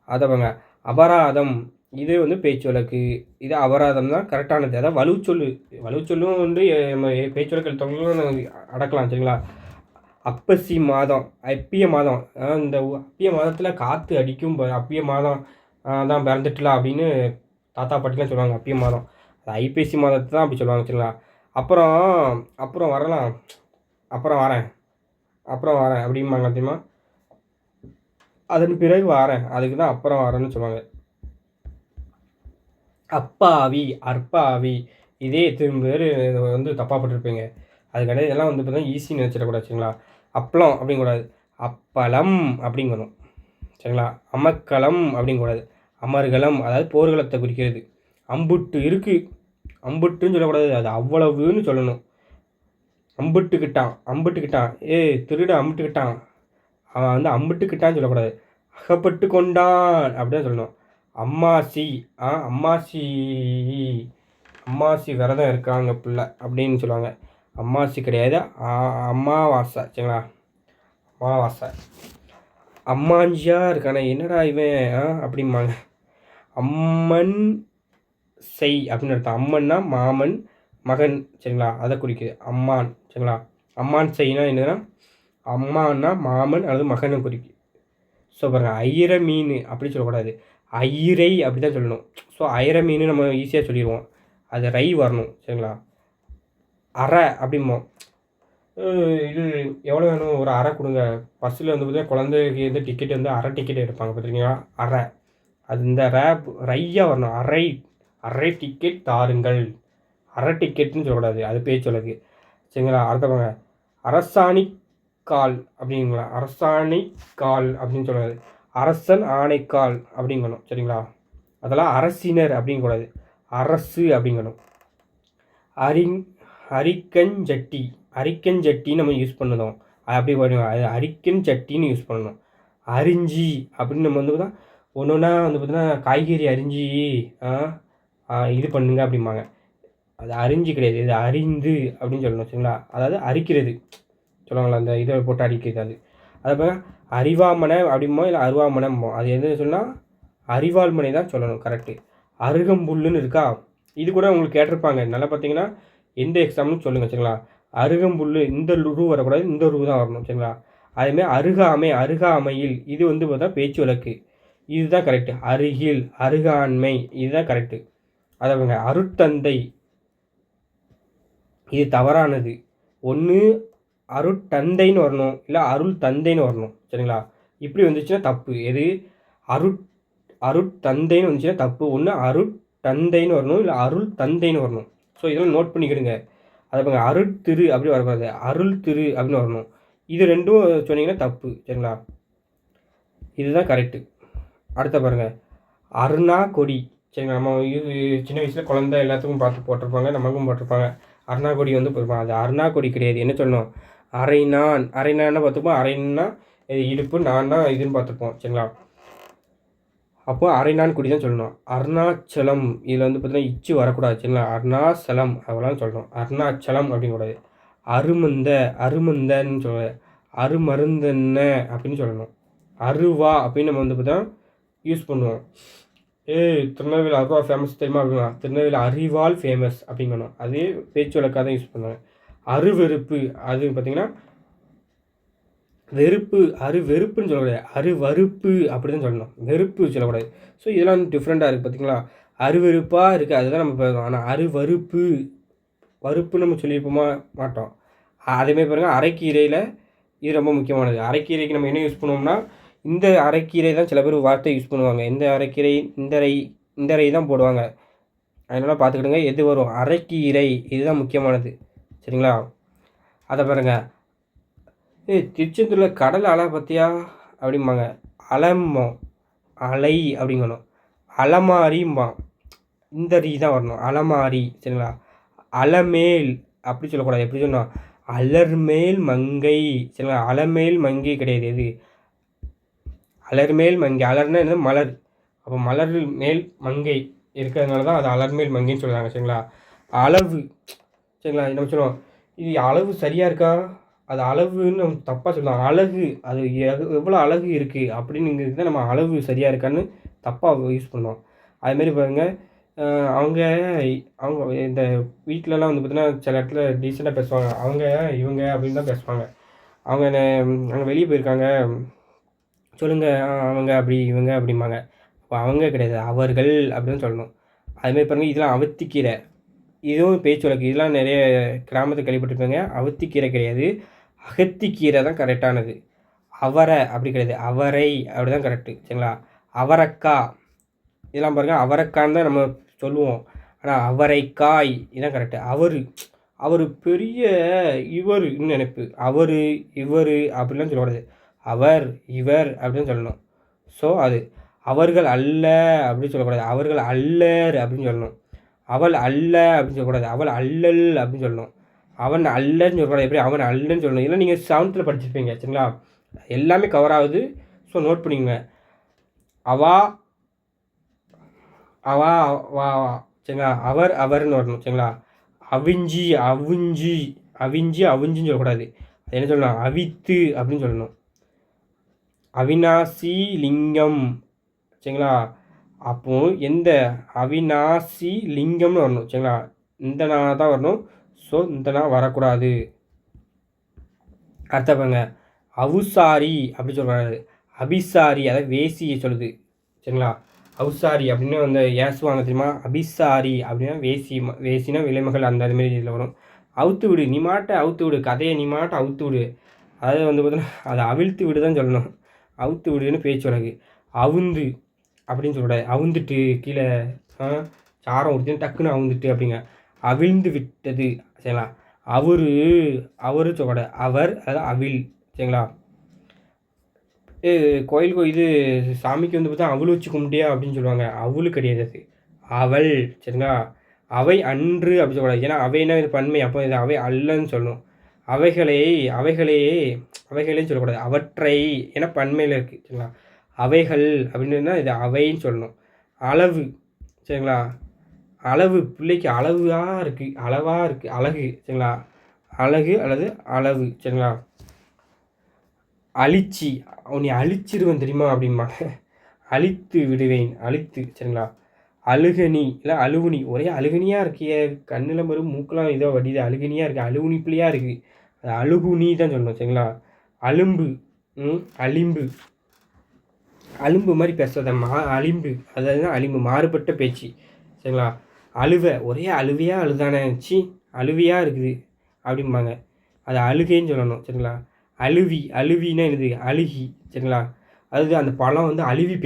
அதை அபராதம். இது வந்து பேச்சு வழக்கு. இது அபராதம் தான் கரெக்டானது. அதாவது வலுச்சொல்லும் வந்து நம்ம பேச்சு வழக்கு தொழிலும் அடக்கலாம். சரிங்களா? அப்பசி மாதம், அப்பிய மாதம். இந்த அப்பிய மாதத்தில் காற்று அடிக்கும். அப்பிய மாதம் தான் பிறந்துட்டலாம் அப்படின்னு தாத்தா பாட்டிலாம் சொல்லுவாங்க. அப்பிய மாதம் அது ஐப்பசி மாதத்தை தான் அப்படி சொல்லுவாங்க. சரிங்களா? அப்புறம் வரலாம், அப்புறம் வரேன் அப்படிம்பாங்க. தெரியுமா? அதன் பிறகு வரேன், அதுக்கு தான் அப்புறம் வரேன்னு சொல்லுவாங்க. அப்பாவி, அற்பாவி. இதே எத்தனை பேர் வந்து தப்பாக பட்டிருப்பீங்க. அதுக்காக இதெல்லாம் வந்து பார்த்தீங்கன்னா ஈஸின்னு நினச்சிடக்கூடாது. சரிங்களா? அப்பளம் அப்படிங்கக்கூடாது. அப்பளம் அப்படிங்கணும். சரிங்களா? அமக்களம் அப்படிங்கக்கூடாது. அமர்கலம், அதாவது போர்க்களத்தை குறிக்கிறது. அம்புட்டு இருக்குது, அம்புட்டுன்னு சொல்லக்கூடாது. அது அவ்வளவுன்னு சொல்லணும். அம்புட்டுக்கிட்டான் திருட அம்புட்டுக்கிட்டான். அவன் வந்து அம்புட்டுக்கிட்டான்னு சொல்லக்கூடாது. அகப்பட்டு கொண்டான் அப்படிதான் சொல்லணும். அம்மாசி, அம்மாசி விரதம் இருக்காங்க பிள்ளை அப்படின்னு சொல்லுவாங்க. அம்மாசி கிடையாது, அமாவாசை. சரிங்களா? அமாவாசை. அம்மாஞ்சியா இருக்கானே என்னடா இவன் அப்படிம்பாங்க. அம்மன் செய் அப்படின்னு அர்த்தம். அம்மன்னா மாமன் மகன் சரிங்களா, அதை குறிக்குது அம்மான் சரிங்களா. அம்மான் செய்னா என்னதுன்னா அம்மானா மாமன் அல்லது மகனை குறிக்கு. ஸோ பாருங்கள், ஐயிர மீன் அப்படி சொல்லக்கூடாது, ஐயிரை அப்படி தான் சொல்லணும். ஸோ ஐயிர மீன் நம்ம ஈஸியாக சொல்லிடுவோம், அது ரை வரணும் சரிங்களா. அரை அப்படிம்போம், இது எவ்வளோ வேணும், ஒரு அரை கொடுங்க. பஸ்ஸில் வந்து பார்த்தீங்கன்னா குழந்தைக்கு வந்து டிக்கெட் வந்து அரை டிக்கெட் எடுப்பாங்க பார்த்துருக்கீங்களா, அரை. அது இந்த ரையாக வரணும், அரை அரை டிக்கெட் தாருங்கள். அரை டிக்கெட்னு சொல்லக்கூடாது, அது பேச்சு வழக்கு சரிங்களா. அடுத்தவங்க அரசாணி கால் அப்படிங்களா, அரசாணை கால் அப்படின்னு சொல்லக்கூடாது, அரசன் ஆணைக்கால் அப்படிங்கணும் சரிங்களா. அதெல்லாம் அரசினர் அப்படிங்கக்கூடாது, அரசு அப்படிங்கணும். அரிக்கஞ்சட்டி அரிக்கஞ்சட்டின்னு நம்ம யூஸ் பண்ணணும், அது அப்படி பண்ணுவோம், அது அரிக்கஞ்சட்டின்னு யூஸ் பண்ணணும். அரிஞ்சி அப்படின்னு நம்ம வந்து பார்த்தா ஒன்று ஒன்றா வந்து பார்த்தீங்கன்னா காய்கறி அரிஞ்சி இது பண்ணுங்க அப்படிம்பாங்க. அது அரிஞ்சு கிடையாது, இது அறிந்து அப்படின்னு சொல்லணும் சரிங்களா. அதாவது அரிக்கிறது சொல்லுவாங்களா, அந்த இதை போட்டு அரிக்கிறது. அது பார்த்தா அறிவாமனை அப்படிமோ இல்லை அருவாமனைமோ, அது எது சொன்னால் அறிவாள்மனை தான் சொல்லணும், கரெக்டு. அருகம்புல்லுன்னு இருக்கா, இது கூட உங்களுக்கு கேட்டிருப்பாங்க நல்லா பார்த்தீங்கன்னா எந்த எக்ஸாம்னு சொல்லுங்கள் சரிங்களா. அருகம்புல் இந்த ரூ வரக்கூடாது, இந்த ரூ தான் வரணும் சரிங்களா. அதேமாதிரி அருகாமை அருகாமையில், இது வந்து பார்த்தா பேச்சு வழக்கு, இதுதான் கரெக்டு. அருகில் அருகாண்மை, இதுதான் கரெக்டு. அதாவங்க அருட்தந்தை, இது தவறானது. ஒன்று அருட்தந்தைன்னு வரணும், இல்லை அருள் தந்தைன்னு வரணும் சரிங்களா. இப்படி வந்துச்சுன்னா தப்பு. எது அருட்தந்தைன்னு வந்துச்சுன்னா தப்பு. ஒன்று அருட்தந்தைன்னு வரணும், இல்லை அருள் தந்தைன்னு வரணும். ஸோ இதெல்லாம் நோட் பண்ணிக்கிடுங்க. அதை பாருங்க, அருட்திரு அப்படி வரக்கூடாது, அருள் திரு அப்படின்னு வரணும். இது ரெண்டும் சொன்னீங்கன்னா தப்பு சரிங்களா. இதுதான் கரெக்டு. அடுத்த பாருங்கள், அருணா கொடி சரிங்களா. நம்ம சின்ன வயசில் குழந்தை எல்லாத்துக்கும் பார்த்து போட்டிருப்பாங்க, நமக்கும் போட்டிருப்பாங்க. அருணா கொடி வந்து போயிருப்பாங்க, அது அருணா கொடி கிடையாது. என்ன சொல்லணும், அரைநான். அரைநான்னு பார்த்துப்போம், அரைன்னா இது இடுப்பு, நான்னா இதுன்னு பார்த்துப்போம் சரிங்களா. அப்போ அரைநான் கொடி தான் சொல்லணும். அருணாச்சலம், இதில் வந்து பார்த்தீங்கன்னா இச்சு வரக்கூடாது சரிங்களா. அருணாச்சலம் அவ்வளோதான் சொல்லணும், அருணாச்சலம் அப்படிங்கக்கூடாது. அருமந்த அருமந்தன்னு சொல்ல, அருமருந்தென்ன அப்படின்னு சொல்லணும். அருவா அப்படின்னு நம்ம வந்து பார்த்தா யூஸ் பண்ணுவோம். திருநெல்வேலி அருவா ஃபேமஸ் தெரியுமா அப்படின்னா, திருநெல்வேலி அறிவால் ஃபேமஸ் அப்படிங்கணும், அதே பேச்சு வழக்காக தான் யூஸ் பண்ணுவாங்க. அருவெறுப்பு, அது பார்த்திங்கன்னா வெறுப்பு, வெறுப்புன்னு சொல்லக்கூடாது, அருவறுப்பு அப்படி தான் சொல்லணும், வெறுப்பு சொல்லக்கூடாது. ஸோ இதெல்லாம் டிஃப்ரெண்ட்டாக இருக்குது பார்த்திங்களா. அருவெறுப்பாக இருக்குது, அதுதான் நம்ம பேசுவோம். ஆனால் அருவறுப்பு வறுப்பு நம்ம சொல்லியிருப்போமா மாட்டோம். அதேமாதிரி பாருங்கள், அரைக்கீரையில் இது ரொம்ப முக்கியமானது. அரைக்கீரைக்கு நம்ம என்ன யூஸ் பண்ணுவோம்னா, இந்த அரைக்கீரை தான் சில பேர் வார்த்தை யூஸ் பண்ணுவாங்க. இந்த அரைக்கீரை இந்த ரை தான் போடுவாங்க. அதனால் பார்த்துக்கிடுங்க எது வரும், அரைக்கீரை, இதுதான் முக்கியமானது சரிங்களா. அதை பாருங்கள், திருச்செந்தூரில் கடல் அலை பார்த்தியா அப்படிம்பாங்க, அலம்பம் அலை அப்படிங்கணும். அலமாரிம்பான், இந்த ரீ தான் வரணும், அலமாரி சரிங்களா. அலமேல் அப்படி சொல்லக்கூடாது, எப்படி சொன்னோம், அலர்மேல் மங்கை சரிங்களா. அலமேல் மங்கை கிடையாது, எது அலர்மேல் மங்கை. அலர்னா என்ன, மலர். அப்போ மலர் மேல் மங்கை இருக்கிறதுனால தான் அது அலர்மேல் மங்கைன்னு சொல்கிறாங்க சரிங்களா. அளவு சரிங்களா, நம்ம சொல்லுவோம் இது அளவு சரியாக இருக்கா, அது அளவுன்னு நம்ம தப்பாக சொல்லலாம். அழகு, அது எவ்வளோ அழகு இருக்குது அப்படிங்கிறது தான் நம்ம அளவு சரியாக இருக்கான்னு தப்பாக யூஸ் பண்ணுவோம். அதுமாரி பாருங்கள், அவங்க இந்த வீட்டிலலாம் வந்து பார்த்திங்கன்னா சில இடத்துல டீசெண்டாக பேசுவாங்க, அவங்க இவங்க அப்படின்னு தான் பேசுவாங்க. அவங்க அங்கே வெளியே போயிருக்காங்க சொல்லுங்கள், அவங்க அப்படி இவங்க அப்படிம்பாங்க. அப்போ அவங்க கிடையாது, அவர்கள் அப்படின்னு சொல்லணும். அதுமாரி பாருங்கள், இதெல்லாம் அவத்திக்கீரை, இதுவும் பேச்சு வழக்கு, இதெல்லாம் நிறைய கிராமத்தை கேள்விப்பட்டிருப்பாங்க. அவத்திக்கீரை கிடையாது, அகத்திக்கீரை தான் கரெக்டானது. அவரை அப்படி கிடையாது, அவரை அப்படி தான் கரெக்டு சரிங்களா. அவரைக்கா, இதெல்லாம் பாருங்கள் அவரைக்கான்னு தான் நம்ம சொல்லுவோம், ஆனால் அவரைக்காய் இதுதான் கரெக்டு. அவர் பெரிய இவர் நினைப்பு, அவர் இவர் அப்படிலாம் சொல்லக்கூடாது, அவர் இவர் அப்படின்னு சொல்லணும். ஸோ அது அவர்கள் அல்ல அப்படின்னு சொல்லக்கூடாது, அவர்கள் அல்லர் அப்படின்னு சொல்லணும். அவள் அல்ல அப்படின்னு சொல்லக்கூடாது, அவள் அல்லல் அப்படின்னு சொல்லணும். அவன் அல்லன்னு சொல்லக்கூடாது, எப்படி அவன் அல்லன்னு சொல்லணும். இதெல்லாம் நீங்கள் 7th படிச்சிருப்பீங்க சரிங்களா. எல்லாமே கவர் ஆகுது, ஸோ நோட் பண்ணிக்கோங்க. அவா அவா வா சரிங்களா. அவர் அவர்னு வரணும் சரிங்களா. அவிஞ்சி அவிஞ்சின்னு சொல்லக்கூடாது, அது என்ன சொல்லணும், அவித்து அப்படின்னு சொல்லணும். அவிநாசி லிங்கம் சரிங்களா. அப்போது எந்த அவிநாசி லிங்கம்னு வரணும் சரிங்களா. இந்த நான் தான் வரணும். ஸோ இந்த நான் வரக்கூடாது. அடுத்த பாருங்க அவுசாரி அப்படி சொல்கிறாரு. அபிசாரி அதாவது வேசியை சொல்லுது சரிங்களா. அவுசாரி அப்படின்னு வந்து ஏசுவாங்க தெரியுமா. அபிசாரி அப்படின்னா வேசினா விலைமகள் அந்த அதுமாரி இதில் வரும். அவுத்து விடு நீ மாட்ட அவுத்து விடு, கதையை நீ மாட்ட அவுத்து விடு. அதாவது வந்து பார்த்தீங்கன்னா அதை அவிழ்த்து விடு தான் சொல்லணும். அவுத்து விடுன்னு பேச்சு வழக்கு. அவுந்து அப்படின்னு சொல்லக்கூடாது. அவுந்துட்டு கீழே சாரம் ஊற்றின்னு டக்குன்னு அவுந்துட்டு அப்படிங்க. அவிழ்ந்து விட்டது சரிங்களா. அவரு சொல்லக்கூடாது. அவர் அதாவது அவில் சரிங்களா. கோயிலுக்கு இது சாமிக்கு வந்து பார்த்தா அவள் வச்சு கும்பிட்டியா அப்படின்னு சொல்லுவாங்க. அவளு கிடையாது அது, அவள் சரிங்களா. அவை அன்று அப்படி சொல்லக்கூடாது. ஏன்னா அவைனா இது பன்மை. அப்போ இது அவை அல்லன்னு சொல்லணும். அவைகளேன்னு சொல்லக்கூடாது. அவற்றை ஏன்னா பன்மையில் இருக்குது சரிங்களா. அவைகள் அப்படின்னா இது அவைன்னு சொல்லணும். அளவு சரிங்களா. அளவு பிள்ளைக்கு அளவாக இருக்குது அழகு சரிங்களா. அழகு அல்லது அளவு சரிங்களா. அழிச்சி உன்னை அழிச்சிடுவேன் தெரியுமா அப்படிம்பாங்க. அழித்து விடுவேன் அழித்து சரிங்களா. அழுகனி இல்லை அழுகுனி, ஒரே அழுகனியாக இருக்கிய கண்ணில் வரும் மூக்கெலாம் இதோ வடிது அழுகனியாக இருக்குது, அழுகுனி பிள்ளையாக இருக்குது. அது அழுகுனி தான் சொல்லணும் சரிங்களா. அலும்பு அலிம்பு, அலும்பு மாதிரி பேசுறத அலிம்பு அதாவது தான் அலிம்பு, மாறுபட்ட பேச்சு சரிங்களா. அழுவ ஒரே அழுவையாக அழுதானே அழுவையாக இருக்குது அப்படிம்பாங்க. அது அழுகைன்னு சொல்லணும் சரிங்களா. அழுவின்னா என்னது அழுகி சரிங்களா. அது அந்த பழம் வந்து அழுவி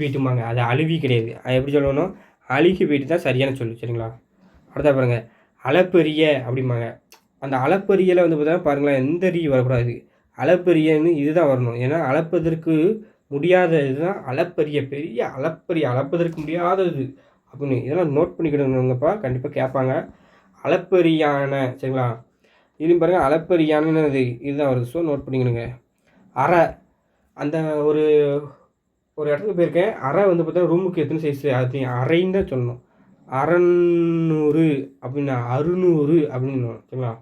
போயிட்டுமாங்க. அது அழுவி கிடையாது. அது எப்படி சொல்லணும், அழுகி போயிட்டு தான் சரியான சொல்லு சரிங்களா. அடுத்த பாருங்க அளப்பெரிய அப்படிம்பாங்க. அந்த அளப்பெரியல வந்து பார்த்தா பாருங்களேன் எந்த ரீ வரக்கூடாது. அளப்பெரியன்னு இதுதான் வரணும். ஏன்னா அளப்பதற்கு முடியாத இதுதான் அளப்பெரிய அளப்பதற்கு முடியாதது அப்படின்னு இதெல்லாம் நோட் பண்ணிக்கிடுங்கப்பா. கண்டிப்பாக கேட்பாங்க. அளப்பெரியான சரிங்களா. இதுவும் பாருங்கள் அளப்பெரியானது இதுதான் வருது. ஸோ நோட் பண்ணிக்கணுங்க. அறை அந்த ஒரு இடத்துக்கு போயிருக்கேன். அறை வந்து பார்த்தா ரூமுக்கு எத்தனை சைஸ் அது அறைன்னு தான் சொல்லணும். 600 அப்படின்னா 600 அப்படின்னு சரிங்களா.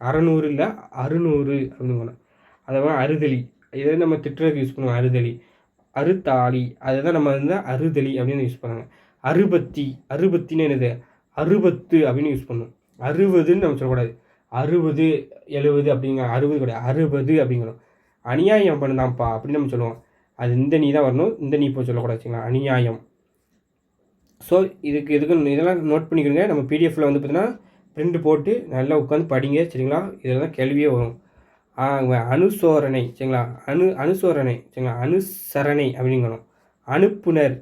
600 இல்லை 600 அப்படின்னு. அதை மாதிரி அறுதலி இதை நம்ம திட்டுறதுக்கு யூஸ் பண்ணுவோம். அறுத்தாளி அதுதான் நம்ம வந்து அறுதலி அப்படின்னு யூஸ் பண்ணுவாங்க. அறுபத்தின்னு என்னது அறுபத்து அப்படின்னு யூஸ் பண்ணுவோம். 60ன்னு நம்ம சொல்லக்கூடாது. 60 70 அப்படிங்க 60 கிடையாது 60 அப்படிங்கணும். அநியாயம் பண்ணுதான்ப்பா அப்படின்னு நம்ம சொல்லுவோம். அது இந்த நீ தான் வரணும். இந்த நீ இப்போ சொல்லக்கூடாது சரிங்களா. அநியாயம். ஸோ இதெல்லாம் நோட் பண்ணிக்கிறோங்க. நம்ம பிடிஎஃப்பில் வந்து பார்த்தீங்கன்னா பிரிண்ட் போட்டு நல்லா உட்காந்து படிங்க சரிங்களா. இதில் தான் கேள்வியே வரும். அனுசோரணை சரிங்களா. அனுசோரணை சரிங்களா. அனுசரணை அப்படிங்கணும். அனுப்புனர்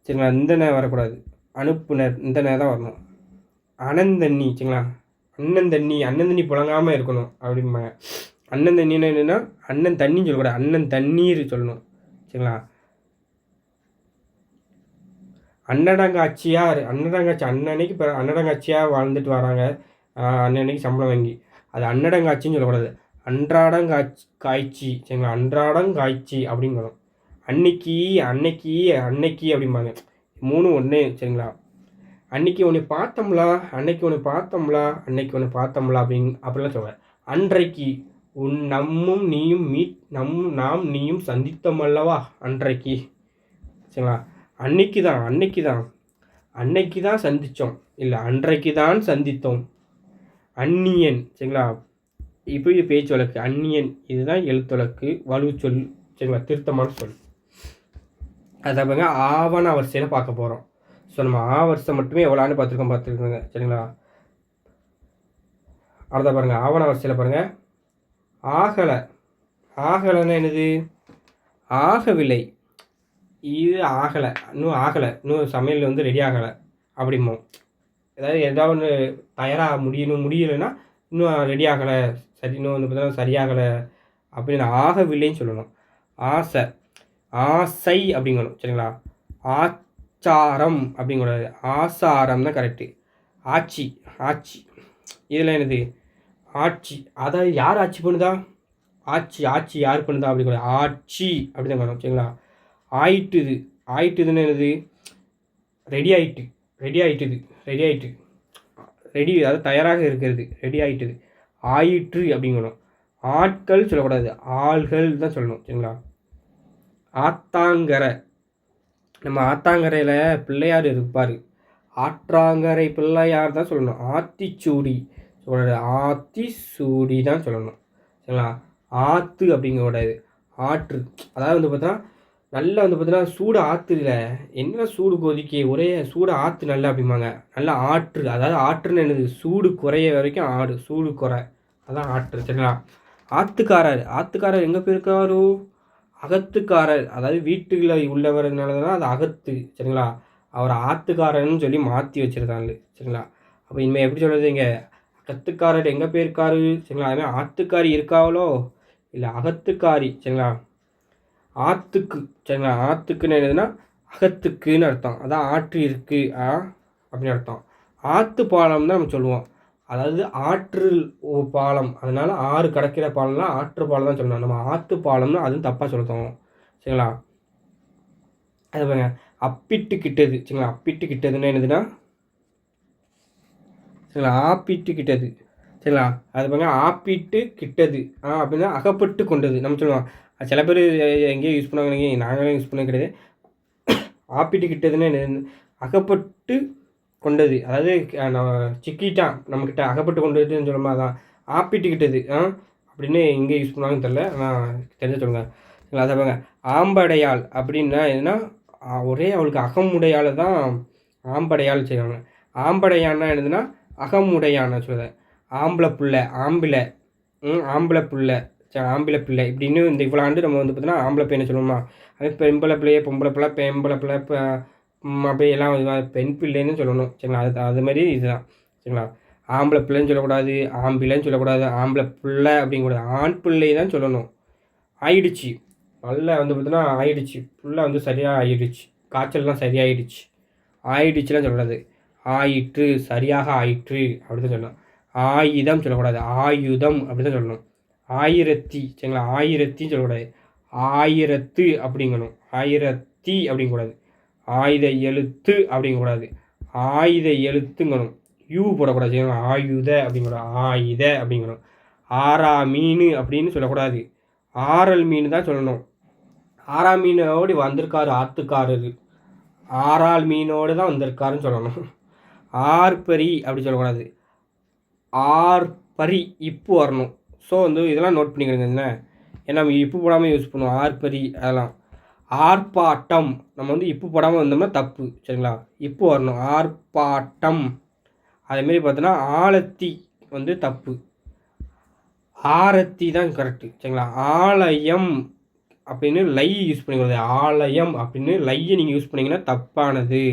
சரிங்களா. இந்த நே வரக்கூடாது. அனுப்புனர் இந்த நே தான் வரணும். அனந்தண்ணி சரிங்களா. அண்ணன் தண்ணி புழங்காமல் இருக்கணும் அப்படிம்பாங்க. அண்ணன் தண்ணின்னு என்னென்னா அண்ணன் தண்ணின்னு சொல்லக்கூடாது. அண்ணன் தண்ணீர் சொல்லணும் சரிங்களா. அன்னடங்காட்சியாக அன்னன்னைக்கு இப்போ அன்னடங்காட்சியாக வாழ்ந்துட்டு வராங்க. அன்னன்னைக்கு சம்பளம் வாங்கி அது அன்னடங்காட்சின்னு சொல்லக்கூடாது. காய்ச்சி சரிங்களா. காய்ச்சி அப்படிங்கணும். அன்னைக்கு அப்படிம்பாங்க. 3 1 சரிங்களா. அன்னைக்கு ஒன்று பார்த்தோம்லா அப்படிலாம் சொல்லுவேன். அன்றைக்கு நம்மும் நீயும் நாம் நீயும் சந்தித்தோம் அல்லவா அன்றைக்கு சரிங்களா. அன்னைக்கு தான் சந்தித்தோம் இல்லை அன்றைக்கு தான் சந்தித்தோம். அந்நியன் சரிங்களா. இப்போ இது பேச்சு வழக்கு. அந்நியன் இதுதான் எழுத்து வழக்கு வலு சொல் சரிங்களா. திருத்தமான சொல். அதை பாருங்க ஆவண வரிசையில் பார்க்க போகிறோம். ஸோ நம்ம வருஷம் மட்டுமே எவ்வளோன்னு பார்த்துருக்கோங்க சரிங்களா. அடுத்த பாருங்கள் ஆவண வரிசையில் பாருங்கள். ஆகலைன்னா என்னது ஆகவில்லை. இது இன்னும் சமையல் வந்து ரெடி ஆகலை அப்படிமோ. ஏதாவது ஒன்று தயாராக முடியலைன்னா இன்னும் ரெடி ஆகலை இன்னும் வந்து பார்த்தீங்கன்னா சரியாகலை அப்படின்னு ஆகவில்லைன்னு சொல்லணும். ஆசை அப்படிங்கணும் சரிங்களா. ஆச்சாரம் அப்படிங்கக்கூடாது. ஆசாரம் தான் கரெக்டு. ஆட்சி இதில் என்னது ஆட்சி. அதாவது யார் ஆட்சி பண்ணுதா ஆட்சி யார் பண்ணுதா அப்படிங்கக்கூடாது. ஆட்சி அப்படி தான் வரும் சரிங்களா. ஆயிட்டுதுன்னு என்னது ரெடி அதாவது தயாராக இருக்கிறது ரெடி ஆயிட்டுது. ஆயிற்று அப்படிங்கணும். ஆட்கள் சொல்லக்கூடாது ஆள்கள் தான் சொல்லணும் சரிங்களா. ஆத்தாங்கரை. நம்ம ஆத்தாங்கரையில் பிள்ளையார் இருப்பார். ஆற்றாங்கரை பிள்ளையார் தான் சொல்லணும். ஆத்திச்சூடி சொல்கிறது ஆத்திச்சூடி தான் சொல்லணும். சரிங்களா? ஆற்று அப்படிங்கக்கூடாது, ஆற்று. அதாவது வந்து பார்த்தோன்னா நல்லா வந்து பார்த்தீங்கன்னா சூடு ஆற்றுல என்ன சூடு கொதிக்க ஒரே சூடு ஆற்று நல்லா அப்படிம்பாங்க. நல்லா ஆற்று, அதாவது ஆற்றுன்னு என்னது, சூடு குறைய வரைக்கும் ஆடு, சூடு குறை, அதான் ஆற்று. சரிங்களா? ஆத்துக்காரர். ஆத்துக்காரர் எங்கே போயிருக்காரு? அகத்துக்காரர், அதாவது வீட்டுல உள்ளவர்னால தான் அது அகத்து. சரிங்களா? அவர் ஆத்துக்காரர்னு சொல்லி மாற்றி வச்சிருக்காங்க. சரிங்களா? அப்போ இனிமேல் எப்படி சொல்கிறது, இங்கே அகத்துக்காரர் எங்கே போயிருக்காரு? சரிங்களா? அதுமாதிரி ஆத்துக்காரி இருக்காவளோ இல்லை அகத்துக்காரி. சரிங்களா? ஆற்றுக்கு. சரிங்களா? ஆற்றுக்குன்னு என்னதுன்னா அகத்துக்குன்னு அர்த்தம். அதான் ஆற்று இருக்குது அப்படின்னு அர்த்தம். ஆற்று பாலம் தான் நம்ம சொல்லுவோம். அதாவது ஆற்று பாலம், அதனால ஆறு கடக்கிற பாலம்லாம் ஆற்று பாலம் தான் சொல்லணும். நம்ம ஆற்று பாலம்னு அதுவும் தப்பாக சொல்லுவோம். சரிங்களா? அது பாருங்க, அப்பிட்டு கிட்டது. சரிங்களா? அப்பிட்டு கிட்டதுன்னு என்னதுன்னா, சரிங்களா, ஆப்பிட்டு கிட்டது. சரிங்களா? அது பாருங்க, ஆப்பிட்டு கிட்டது அப்படின்னா அகப்பட்டு கொண்டது நம்ம சொல்லுவோம். சில பேர் எங்கேயோ யூஸ் பண்ணுவாங்க, நாங்களும் யூஸ் பண்ண கிடையாது. ஆப்பிட்டு கிட்டதுன்னு அகப்பட்டு கொண்டது, அதாவது சிக்கிட்டான் நம்மக்கிட்ட, அகப்பட்டு கொண்டதுன்னு சொல்லுமா, அதான் ஆப்பிட்டு கிட்டது அப்படின்னு எங்கே யூஸ் பண்ணுவாங்கன்னு தெரில, ஆனால் தெரிஞ்ச சொல்லுங்க. அதை பாருங்க, ஆம்படையாள் அப்படின்னா எதுனா ஒரே அவளுக்கு அகமுடையாள் தான் ஆம்படையாள் செய்வாங்க. ஆம்படையான்னா என்னதுன்னா அகமுடையான்னு சொல்லுவேன். ஆம்பளை பிள்ளை, ஆம்பிளை, ஆம்பளை பிள்ளை, ஆம்பளை பிள்ளை இப்படின்னு இந்த இவ்வளோ ஆண்டு நம்ம வந்து பார்த்தீங்கன்னா ஆம்பளை பையனை சொல்லுவோமா, அது பெம்பளை பிள்ளைய பொம்பளை பிள்ளை, பெம்பளை பிள்ளை, அப்படியே எல்லாம் பெண் பிள்ளைன்னு சொல்லணும். சரிங்களா? அது மாதிரி இதுதான். சரிங்களா? ஆம்பளை பிள்ளைன்னு சொல்லக்கூடாது, ஆம்பிளைன்னு சொல்லக்கூடாது, ஆம்பளை பிள்ளை அப்படிங்கக்கூடாது, ஆண் பிள்ளை தான் சொல்லணும். ஆயிடுச்சு, நல்லா வந்து பார்த்தீங்கன்னா ஆயிடுச்சு, ஃபுல்லாக வந்து சரியாக ஆயிடுச்சு, காய்ச்சல்லாம் சரியாயிடுச்சு, ஆயிடுச்சுலாம் சொல்லக்கூடாது. ஆயிற்று, சரியாக ஆயிற்று அப்படி தான் சொல்லணும். ஆயுதம் சொல்லக்கூடாது, ஆயுதம் அப்படி தான் சொல்லணும். ஆயிரத்தி. சரிங்களா? ஆயிரத்தின்னு சொல்லக்கூடாது, ஆயிரத்து அப்படிங்கணும். ஆயிரத்தி அப்படிங்கக்கூடாது. ஆயுத எழுத்து அப்படிங்கக்கூடாது, ஆயுத எழுத்துங்கணும். யூ போடக்கூடாது. சரிங்களா? ஆயுத அப்படிங்கக்கூடாது, ஆயுத அப்படிங்கணும். ஆறா மீன் அப்படின்னு சொல்லக்கூடாது, ஆறல் மீன் தான் சொல்லணும். ஆறா மீனோடு வந்திருக்காரு ஆத்துக்காரரு, ஆறாள் மீனோடு தான் வந்திருக்காருன்னு சொல்லணும். ஆர்பரி அப்படி சொல்லக்கூடாது, ஆர்பரி இப்பு வரணும். ஸோ வந்து இதெல்லாம் நோட் பண்ணிக்கிறேங்க. ஏன்னா நம்ம இப்பு போடாமல் யூஸ் பண்ணுவோம், ஆர்பரி அதெல்லாம். ஆர்ப்பாட்டம் நம்ம வந்து இப்பு போடாமல் வந்தோம்னா தப்பு. சரிங்களா? இப்பு வரணும், ஆர்ப்பாட்டம். அதேமாரி பார்த்தோன்னா ஆலத்தி வந்து தப்பு, ஆரத்தி தான் கரெக்டு. சரிங்களா? ஆலயம் அப்படின்னு லை யூஸ் பண்ணிக்கூடாது, ஆலயம் அப்படின்னு லையை நீங்கள் யூஸ் பண்ணிங்கன்னா தப்பானது.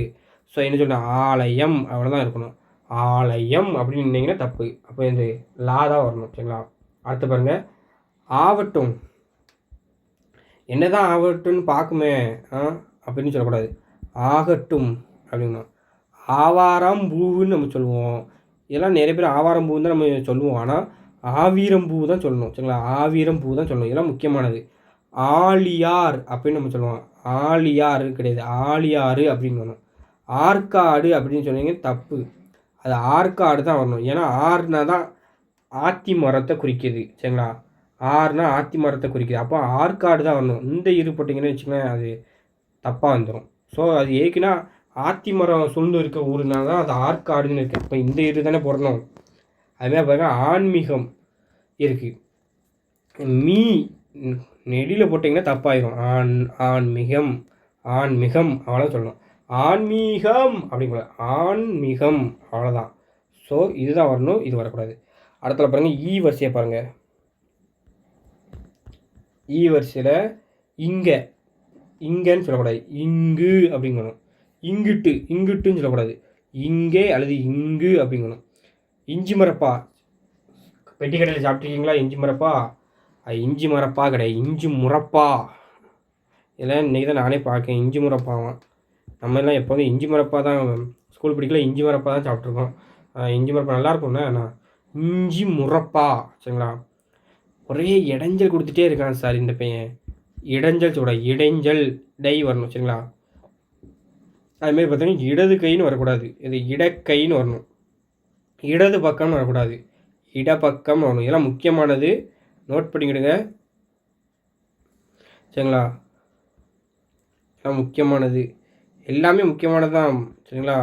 ஸோ என்ன சொல்கிறேன், ஆலயம் அவ்வளோதான் இருக்கணும். ஆலயம் அப்படின்னு நின்னீங்கன்னா தப்பு. அப்போ இந்த லா தான் வரணும். சரிங்களா? அடுத்து பாருங்கள், ஆவட்டும். என்னதான் ஆவட்டும்னு பார்க்குமே அப்படின்னு சொல்லக்கூடாது, ஆகட்டும் அப்படின்னா. ஆவாரம் பூவுன்னு நம்ம சொல்லுவோம். இதெல்லாம் நிறைய பேர் ஆவாரம் பூன்னு தான் நம்ம சொல்லுவோம், ஆனால் ஆவீரம் பூ தான் சொல்லணும். சரிங்களா? ஆவீரம் பூ தான் சொல்லணும், இதெல்லாம் முக்கியமானது. ஆலியார் அப்படின்னு நம்ம சொல்லுவோம், ஆலியார் கிடையாது, ஆலியாறு அப்படின்னு வரணும். ஆற்காடு அப்படின்னு சொன்னீங்க தப்பு, அது ஆற்காடு தான் வரணும். ஏன்னா ஆறுனா தான் ஆத்தி மரத்தை குறிக்கிது. சரிங்களா? ஆறுனா ஆத்தி மரத்தை குறிக்கிது, அப்போ ஆற்காடு தான் வரணும். இந்த இரு போட்டிங்கன்னு வச்சுக்கோங்களேன், அது தப்பாக வந்துடும். ஸோ அது ஏக்குன்னா ஆத்தி மரம் சூழ்ந்து இருக்க ஊருனால தான் அது ஆற்காடுன்னு இருக்குது. இப்போ இந்த இரு தானே போடணும். அதுமாதிரி பாருங்க, ஆன்மீகம் இருக்குது, மீ நெடியில் போட்டிங்கன்னா தப்பாயிடும். ஆன்மீகம், ஆன்மீகம் அவ்வளோ சொல்லணும். ஆன்மீகம் அப்படிங்கூடாது, ஆன்மீகம் அவ்வளோதான். ஸோ இதுதான் வரணும், இது வரக்கூடாது. அடுத்தல பாருங்கள், ஈ வரிசையை பாருங்கள். ஈ வரிசையில் இங்கே, இங்கேன்னு சொல்லக்கூடாது, இங்கு அப்படிங்கணும். இங்கிட்டு, இங்கிட்டுன்னு சொல்லக்கூடாது, இங்கே அல்லது இங்கு அப்படிங்கணும். இஞ்சி மரப்பா, பெட்டி கடையில் சாப்பிட்ருக்கீங்களா இஞ்சி மரப்பா? இஞ்சி மரப்பா கிடையாது, இஞ்சி முறப்பா. இதெல்லாம் இன்றைக்கி தான் நானே பார்க்கேன், இஞ்சி முறப்பாவான். நம்ம எல்லாம் எப்போதும் இஞ்சி மரப்பா தான், ஸ்கூல் படிக்கல இஞ்சி மரப்பா தான் சாப்பிட்ருக்கோம். இஞ்சி மரப்பா நல்லாயிருக்கும்ண்ணா. நான் இஞ்சி முறப்பா. சரிங்களா? ஒரே இடைஞ்சல் கொடுத்துட்டே இருக்கான் சார் இந்த பையன், இடைஞ்சல் சொல்ல, இடைஞ்சல் டை வரணும். சரிங்களா? அதுமாரி பார்த்தீங்கன்னா இடது கைன்னு வரக்கூடாது, இது இடக்கைன்னு வரணும். இடது பக்கம்னு வரக்கூடாது, இடப்பக்கம் வரணும். இதெல்லாம் முக்கியமானது, நோட் பண்ணிக்கிடுங்க. சரிங்களா? எல்லாம் முக்கியமானது, எல்லாமே முக்கியமானது தான் சரிங்களா.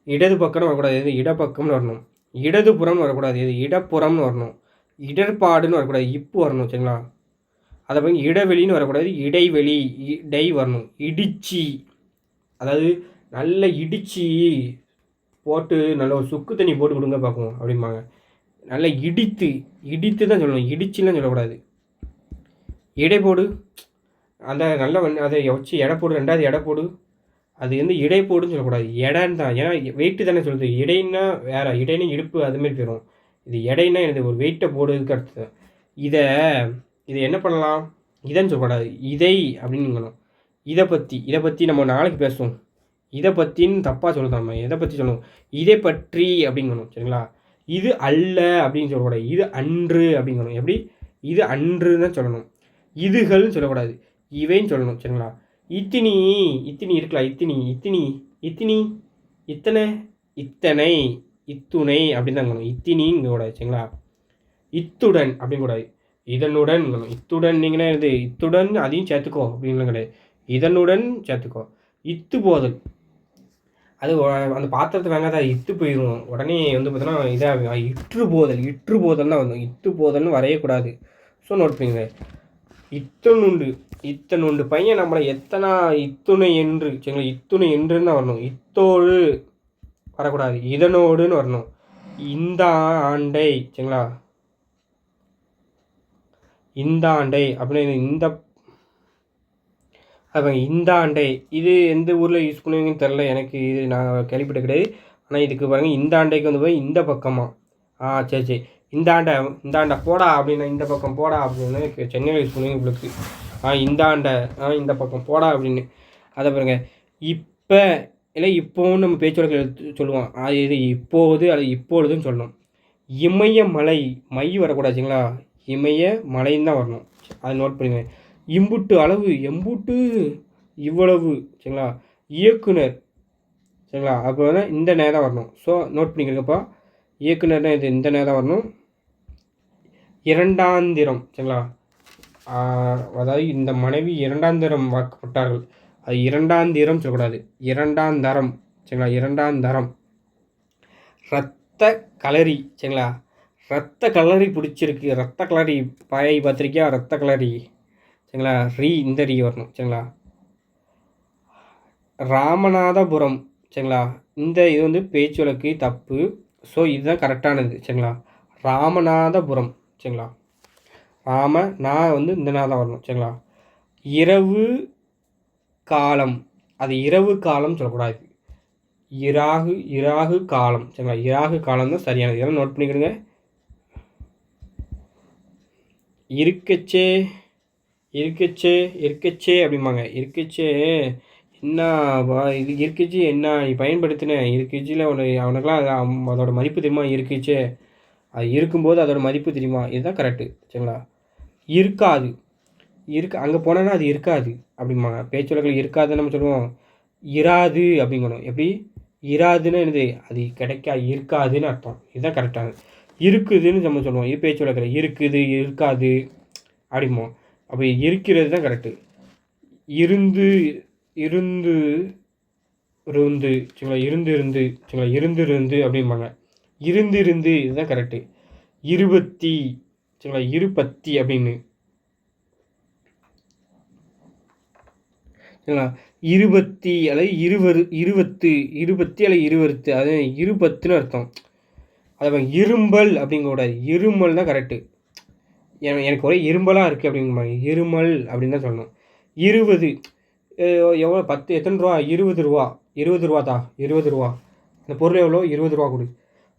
இடது பக்கம்னு வரக்கூடாது, எது இடப்பக்கம்னு வரணும். இடதுபுறம்னு வரக்கூடாது, எது இடப்புறம்னு வரணும். இடர்பாடுன்னு வரக்கூடாது, இப்பு வரணும் சரிங்களா. அதை பாருங்க, இடைவெளின்னு வரக்கூடாது, இடைவெளி இடை வரணும். இடிச்சி, அதாவது நல்ல இடிச்சி போட்டு நல்ல ஒரு சுக்கு தண்ணி போட்டு கொடுங்க பார்ப்போம் அப்படிம்பாங்க. நல்லா இடித்து இடித்து தான் சொல்லணும், இடிச்சுலாம் சொல்லக்கூடாது. எடை போடு, அந்த நல்ல அதை வச்சு எடை போடு, ரெண்டாவது எடை போடு, அது வந்து இடை போடுன்னு சொல்லக்கூடாது, எடைன்னு தான். ஏன்னா வெயிட்டு தானே சொல்லுது. இடைன்னா வேறு, இடைன்னு இடுப்பு அதுமாரி போயிடும். இது எடைன்னா எனக்கு ஒரு வெயிட்டை போடுறதுக்கு அடுத்து இதை என்ன பண்ணலாம், இதைன்னு சொல்லக்கூடாது, இதை அப்படின்னுங்கணும். இதை பற்றி நம்ம நாளைக்கு பேசுவோம். இதை பற்றின்னு தப்பாக சொல்லுவோம், நம்ம எதை பற்றி சொல்லணும், இதை பற்றி அப்படிங்கணும் சரிங்களா. இது அல்ல அப்படின்னு சொல்லக்கூடாது, இது அன்று அப்படிங்கணும். எப்படி, இது அன்றுன்னு தான் சொல்லணும். இதுகள்னு சொல்லக்கூடாது, இவைன்னு சொல்லணும் சரிங்களா. இத்தினி இருக்கலாம், இத்தினி இத்தனை இத்தனை இத்துணை அப்படின்னு தான் இருக்கணும். இத்தினிங்க கூடாது சரிங்களா. இத்துடன் அப்படின்னு கூடாது, இதனுடன். இத்துடன் நீங்கன்னா இது இத்துடன் அதையும் சேர்த்துக்கோ அப்படின்னு கிடையாது, இதனுடன் சேர்த்துக்கோ. இத்து போதல், அது அந்த பாத்திரத்தை வாங்காத இத்து போயிடும் உடனே வந்து பார்த்தோன்னா இதாக இற்று போதல் தான் வந்து, இத்து போதல்னு வரையக்கூடாது. ஸோ நோட் பண்ணிங்க. இத்தனுண்டு பையன் நம்மளை எத்தனை இத்துணை என்று சரிங்களா. இத்துணை என்றுன்னு தான் வரணும், இத்தோடு வரக்கூடாது, இதனோடுன்னு வரணும். இந்த ஆண்டை சரிங்களா, இந்த ஆண்டை அப்படின்னு இந்த இந்த ஆண்டை, இது எந்த ஊரில் யூஸ் பண்ணுவீங்கன்னு தெரில எனக்கு, இது நான் கேள்விப்பட்ட கிடையாது. ஆனால் இதுக்கு பாருங்கள், இந்த ஆண்டைக்கு வந்து போய் இந்த பக்கமாக சரி இந்த ஆண்டை போடா அப்படின்னா, இந்த பக்கம் போடா அப்படின்னு சென்னையில் யூஸ் பண்ணுவீங்க உங்களுக்கு. இந்த ஆண்டை இந்த பக்கம் போடா அப்படின்னு. அதை பாருங்க, இப்போ இல்லை இப்போன்னு நம்ம பேச்சுவழக்கில் சொல்லுவோம், இது இப்போது அது இப்பொழுதுன்னு சொல்லணும். இமய மலை, மை வரக்கூடாதுங்களா, இமய மலைன்னு தான் வரணும், அதை நோட் பண்ணுங்க. இம்புட்டு அளவு, எம்புட்டு இவ்வளவு சரிங்களா. இயக்குனர் சரிங்களா, அப்போ வந்து இந்த நேரம் வரணும். ஸோ நோட் பண்ணிக்கிறப்பா, இயக்குனர்னா இது இந்த நேரம் வரணும். இரண்டாந்திரம் சரிங்களா, அதாவது இந்த மனைவி இரண்டாந்திரம் வாக்கப்பட்டார்கள், அது இரண்டாந்திரம் சொல்லக்கூடாது, இரண்டாந்தரம் சரிங்களா, இரண்டாந்தரம். ரத்த களரி சரிங்களா, ரத்த களரி பிடிச்சிருக்கு, ரத்த களரி பாயை பார்த்துருக்கியா, ரத்த களரி சரிங்களா, இந்த ரீ வரணும் சரிங்களா. ராமநாதபுரம் சரிங்களா, இந்த இது வந்து பேச்சு வழக்கு தப்பு. ஸோ இதுதான் கரெக்டானது சரிங்களா. ராமநாதபுரம் சரிங்களா, நான் வந்து இந்த நாள் தான் வரணும் சரிங்களா. இரவு காலம், அது இரவு காலம் சொல்லக்கூடாது, இராகு காலம் சரிங்களா. இராகு காலம் தான் சரியானது, இதெல்லாம் நோட் பண்ணிக்கிடுங்க. இருக்கச்சே அப்படிம்பாங்க. இருக்கச்சே என்ன இது, இருக்குச்சு என்ன நீ பயன்படுத்தின, இருக்குச்சில் அவனுக்கெல்லாம் அதோட மதிப்பு தெரியுமா, இருக்குச்சே அது இருக்கும்போது அதோட மதிப்பு தெரியுமா, இதுதான் கரெக்டு சரிங்களா. இருக்காது, அங்கே போனோன்னா அது இருக்காது அப்படிம்பாங்க. பேச்சு வழக்கில் இருக்காதுன்னு நம்ம சொல்லுவோம், இராது அப்படிங்கணும். எப்படி, இராதுன்னு என்னது, அது இருக்காதுன்னு அர்த்தம், இதுதான் கரெக்டானது. இருக்குதுன்னு நம்ம சொல்லுவோம், இது பேச்சு வழக்கில் இருக்குது இருக்காது அப்படிமோ. அப்போ இருக்கிறது தான் கரெக்டு. இருந்து சரிங்களா, இருந்து அப்படிம்பாங்க. இருந்து இதுதான் கரெக்டு. இருபத்தி சரிங்களா, இருபத்தி அப்படின்னு சரிங்களா. இருபத்தி அல்லது இருபத்தி அல்லது இருபத்து, அது இருபத்துன்னு அர்த்தம். அதை இரும்பல் அப்படிங்கக்கூடாது, இருமல் தான் கரெக்டு. எனக்கு ஒரே இரும்பலாக இருக்குது அப்படிங்குவாங்க, இருமல் அப்படின்னு தான் சொல்லணும். 20 எவ்வளோ, 10 எத்தனை ரூபா, 20 ரூபா தான், 20 ரூபா. அந்த பொருள் எவ்வளோ, 20 ரூபா கொடு,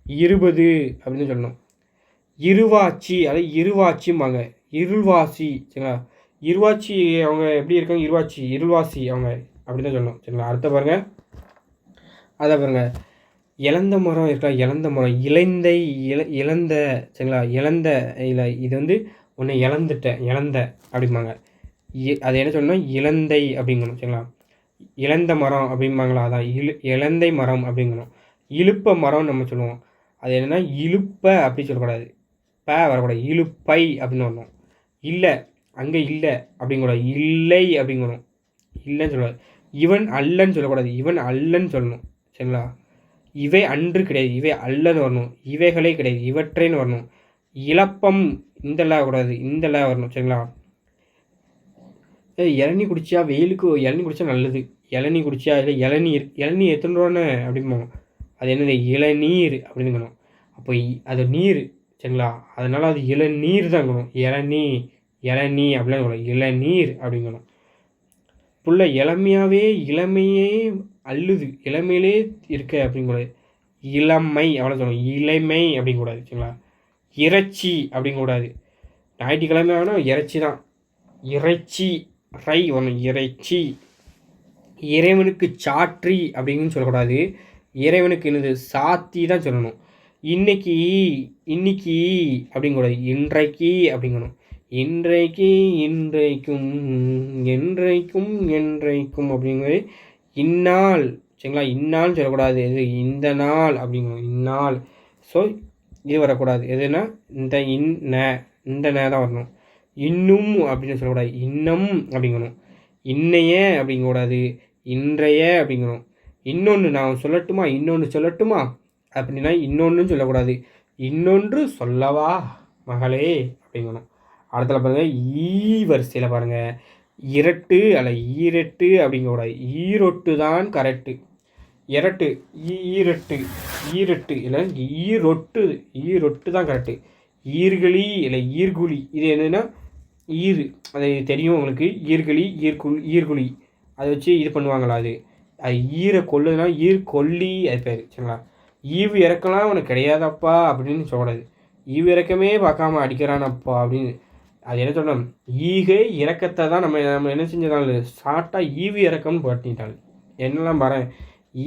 20 அப்படின்னு சொல்லணும். இருவாச்சி, அதாவது இருவாச்சிம்பாங்க, இருள்வாசி சரிங்களா. இருவாச்சி அவங்க எப்படி இருக்காங்க, இருள்வாசி அவங்க அப்படி தான் சொல்லணும் சரிங்களா. அடுத்த பாருங்கள், அதை பாருங்கள். இழந்த மரம் இருக்கா, இழந்த மரம், இழந்த சரிங்களா, இழந்த இல்லை, இது வந்து ஒன்று இழந்த அப்படிம்பாங்க. அது என்ன சொல்லணும், இலந்தை அப்படிங்கணும் சரிங்களா. இழந்த மரம் அப்படிம்பாங்களா, அதான் இலந்தை மரம் அப்படிங்கணும். இழுப்ப மரம் நம்ம சொல்லுவோம், அது என்னென்னா இழுப்ப அப்படி சொல்லக்கூடாது, வரக்கூடாது, இழுப்பை அப்படின்னு வரணும். இல்லை, அங்கே இல்லை அப்படிங்கக்கூடாது, இல்லை அப்படிங்கணும். இல்லைன்னு சொல்லக்கூடாது. இவன் அல்லன்னு சொல்லக்கூடாது, இவன் அல்லன்னு சொல்லணும். சரிங்களா? இவை அன்று கிடையாது, இவை அல்லன்னு வரணும். இவைகளே கிடையாது, இவற்றேன்னு வரணும். இழப்பம் இந்தெல்லாம் கூடாது, இந்தெல்லாம் வரணும். சரிங்களா? இளநீ குடிச்சா வெயிலுக்கு இளநீ குடித்தா நல்லது. இளநீ குடிச்சா இல்லை இளநீர் இளநீ எத்தனை ரூபான்னு அப்படிம்போம். அது என்னது இளநீர் அப்படிங்கணும். அப்போ அது நீர். சரிங்களா? அதனால் அது இளநீர் தான் இருக்கணும். இளநீ அப்படிலாம் இருக்கணும். இளநீர் அப்படிங்கணும். புள்ள இளமையே அள்ளுது, இளமையிலே இருக்க அப்படிங்கக்கூடாது. இளமை அவ்வளோ சொல்லணும். இளமை அப்படிங்கக்கூடாது. சரிங்களா? இறைச்சி அப்படிங்கக்கூடாது. ஞாயிற்றுக்கிழமை ஆனால் இறைச்சி தான். இறைச்சி ரை வரணும். இறைச்சி. இறைவனுக்கு சாற்றி அப்படின்னு சொல்லக்கூடாது. இறைவனுக்கு என்னது சாத்தி தான் சொல்லணும். இன்னைக்கு அப்படிங்கக்கூடாது. இன்றைக்கு அப்படிங்கணும். இன்றைக்கு இன்றைக்கும் என்றைக்கும் அப்படிங்கிறது இந்நாள். சரிங்களா? இந்நாள்னு சொல்லக்கூடாது. எது இந்த நாள் அப்படிங்கணும். இந்நாள். ஸோ இது வரக்கூடாது. எதுனா இந்த தான் வரணும். இன்னும் அப்படின்னு சொல்லக்கூடாது. இன்னும் அப்படிங்கணும். இன்னைய அப்படிங்கக்கூடாது. இன்றைய அப்படிங்கணும். இன்னொன்று நான் சொல்லட்டுமா அப்படின்னா இன்னொன்றுன்னு சொல்லக்கூடாது. இன்னொன்று சொல்லவா மகளே அப்படிங்கணும். அடுத்தல பாருங்கள், வரிசையில் பாருங்கள், இரட்டு அல்ல ஈரெட்டு அப்படிங்கக்கூடாது. ஈரொட்டு தான் கரெக்டு. இரட்டு ஈரெட்டு இல்லை ஈரொட்டு தான் கரெக்டு. ஈர்களி இல்லை ஈர்குழி. இது என்னதுன்னா அது தெரியும் உங்களுக்கு. ஈர்குழி அதை வச்சு இது பண்ணுவாங்களா? அது ஈரை கொல்லுதுன்னா ஈர்கொல்லி அது பேர். சரிங்களா? ஈவு இறக்கலாம் உனக்கு கிடையாதப்பா அப்படின்னு சொல்லக்கூடாது. ஈவு இறக்கமே பார்க்காம அடிக்கிறானப்பா அப்படின்னு. அது என்ன சொல்லணும்? ஈகை இறக்கத்தை தான் நம்ம என்ன செஞ்சதால் ஷார்ட்டாக ஈவு இறக்கம்னு பட்டிட்டாள். என்னெல்லாம் பாரு,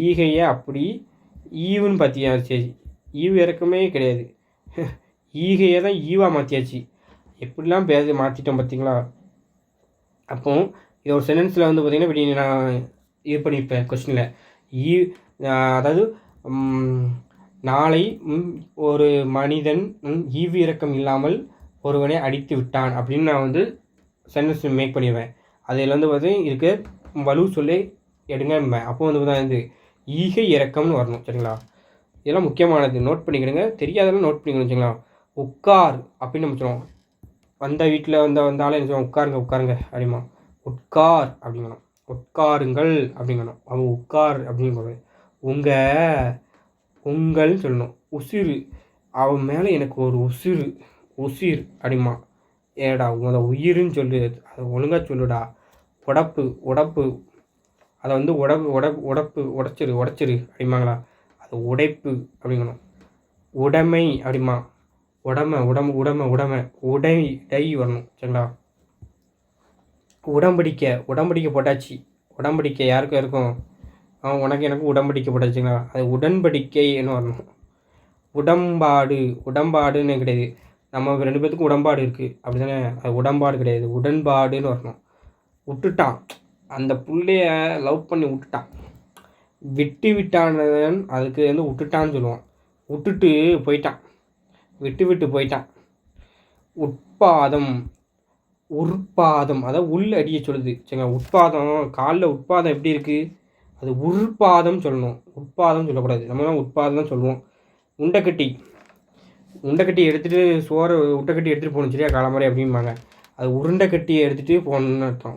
ஈகையை அப்படி ஈவுன்னு பார்த்தியா? சரி, ஈவு இறக்கமே கிடையாது. ஈகையை தான் ஈவாக மாற்றியாச்சு. எப்படிலாம் மாற்றிட்டோம் பார்த்தீங்களா? அப்போ இது ஒரு சென்டென்ஸில் வந்து பார்த்திங்கன்னா இப்படி நான் இது பண்ணியிருப்பேன் கொஸ்டினில். அதாவது நாளை ஒரு மனிதன் ஈவு இறக்கம் இல்லாமல் ஒருவனை அடித்து விட்டான் அப்படின்னு நான் வந்து சென்டென்ஸ் மேக் பண்ணிடுவேன். அதில் வந்து பார்த்தீங்கன்னா இதுக்கு வலு சொல்லி எடுங்க. அப்போ வந்து பார்த்தா ஈகை இறக்கம்னு வரணும். சரிங்களா? இதெல்லாம் முக்கியமானது, நோட் பண்ணிக்கிடுங்க. தெரியாதெல்லாம் நோட் பண்ணிக்கணும். சரிங்களா? உட்கார் அப்படின்னு நம்ம சொல்லுவோம். வந்த வீட்டில் வந்தாலும் என்ன சொல்லுவோம்? உட்காருங்க அப்படிமா. உட்கார் அப்படிங்கணும். உட்காருங்கள் அப்படிங்கணும். அவன் உட்கார் அப்படிங்கக்கூடாது. உங்கள்னு சொல்லணும். உசிறு, அவன் மேலே எனக்கு ஒரு உசிர் அப்படிமா. ஏடா உங்களை உயிருன்னு சொல்லு, அதை ஒழுங்காக சொல்லுடா. உடப்பு அதை வந்து உடைச்சிரு அப்படிமாங்களா. அது உடைப்பு அப்படிங்கணும். உடைமை அப்படிமா. உடை வரணும். சரிங்களா? உடம்படிக்கை போட்டாச்சு. உடம்படிக்கை யாருக்கும் இருக்கும்? உனக்கு எனக்கு உடம்படிக்கை போட்டாச்சுங்களா. அது உடன்படிக்கைன்னு வரணும். உடம்பாடுன்னு கிடையாது. நம்ம 2 பேத்துக்கும் உடம்பாடு இருக்குது அப்படி தானே. அது உடம்பாடு கிடையாது, உடன்பாடுன்னு வரணும். விட்டுட்டான், அந்த புள்ளைய லவ் பண்ணி விட்டுட்டான். விட்டானவன் அதுக்கு வந்து விட்டுட்டான்னு சொல்லுவான். விட்டுட்டு போயிட்டான். உட்பாதம் அதாவது உள் அடியை சொல்லுது. சரிங்களா? உட்பாதம், காலில் உட்பாதம் எப்படி இருக்குது? அது உள்பாதம் சொல்லணும். உட்பாதம் சொல்லக்கூடாது. நம்ம தான் உட்பாதம் தான் சொல்லுவோம். உண்டைக்கட்டி எடுத்துகிட்டு உண்டைக்கட்டி எடுத்துகிட்டு போகணும். சரியா? காலமாரி அப்படிம்பாங்க. அது உருண்டை கட்டி எடுத்துகிட்டு போகணுன்னு அர்த்தம்.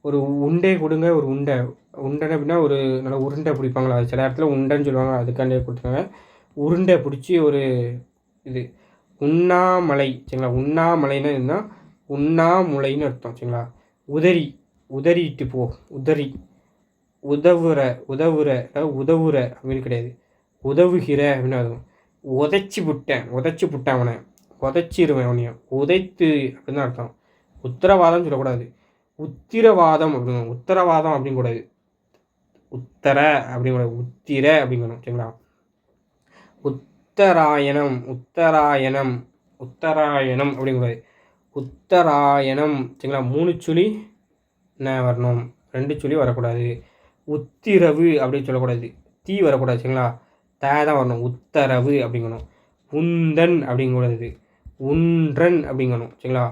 ஒரு உண்டை கொடுங்க. ஒரு உண்டை அப்படின்னா ஒரு நல்ல உருண்டை பிடிப்பாங்களா. அது சில இடத்துல உண்டைன்னு சொல்லுவாங்க, அதுக்காண்டே கொடுத்துருவாங்க. உருண்டை பிடிச்சி ஒரு இது உண்ணாமலை. சரிங்களா? உண்ணாமலைன்னு இருந்தால் உண்ணாமுலைன்னு அர்த்தம். சரிங்களா? உதறிட்டு போ. உதவுற அப்படின்னு கிடையாது. உதவுகிற அப்படின்னு அர்த்தம். உதைச்சி புட்டேன் அவனை. உதைச்சிருவேன் அவனைய. உதைத்து அப்படின்னு தான் அர்த்தம். உத்தரவாதம் சொல்லக்கூடாது. உத்திரவாதம் அப்படிங்கணும். உத்தரவாதம் அப்படின்னு கூடாது. உத்தர அப்படிங்கக்கூடாது. உத்திர அப்படிங்கணும். சரிங்களா? உத்தராயணம் அப்படிங்கக்கூடாது. உத்தராயணம். சரிங்களா? 3 சுழி வரணும், 2 சுழி வரக்கூடாது. உத்திரவு அப்படின்னு சொல்லக்கூடாது. தீ வரக்கூடாது. சரிங்களா? தான் வரணும். உத்தரவு அப்படிங்கணும். உந்தன் அப்படிங்கக்கூடாது. உன்றன் அப்படிங்கணும். சரிங்களா?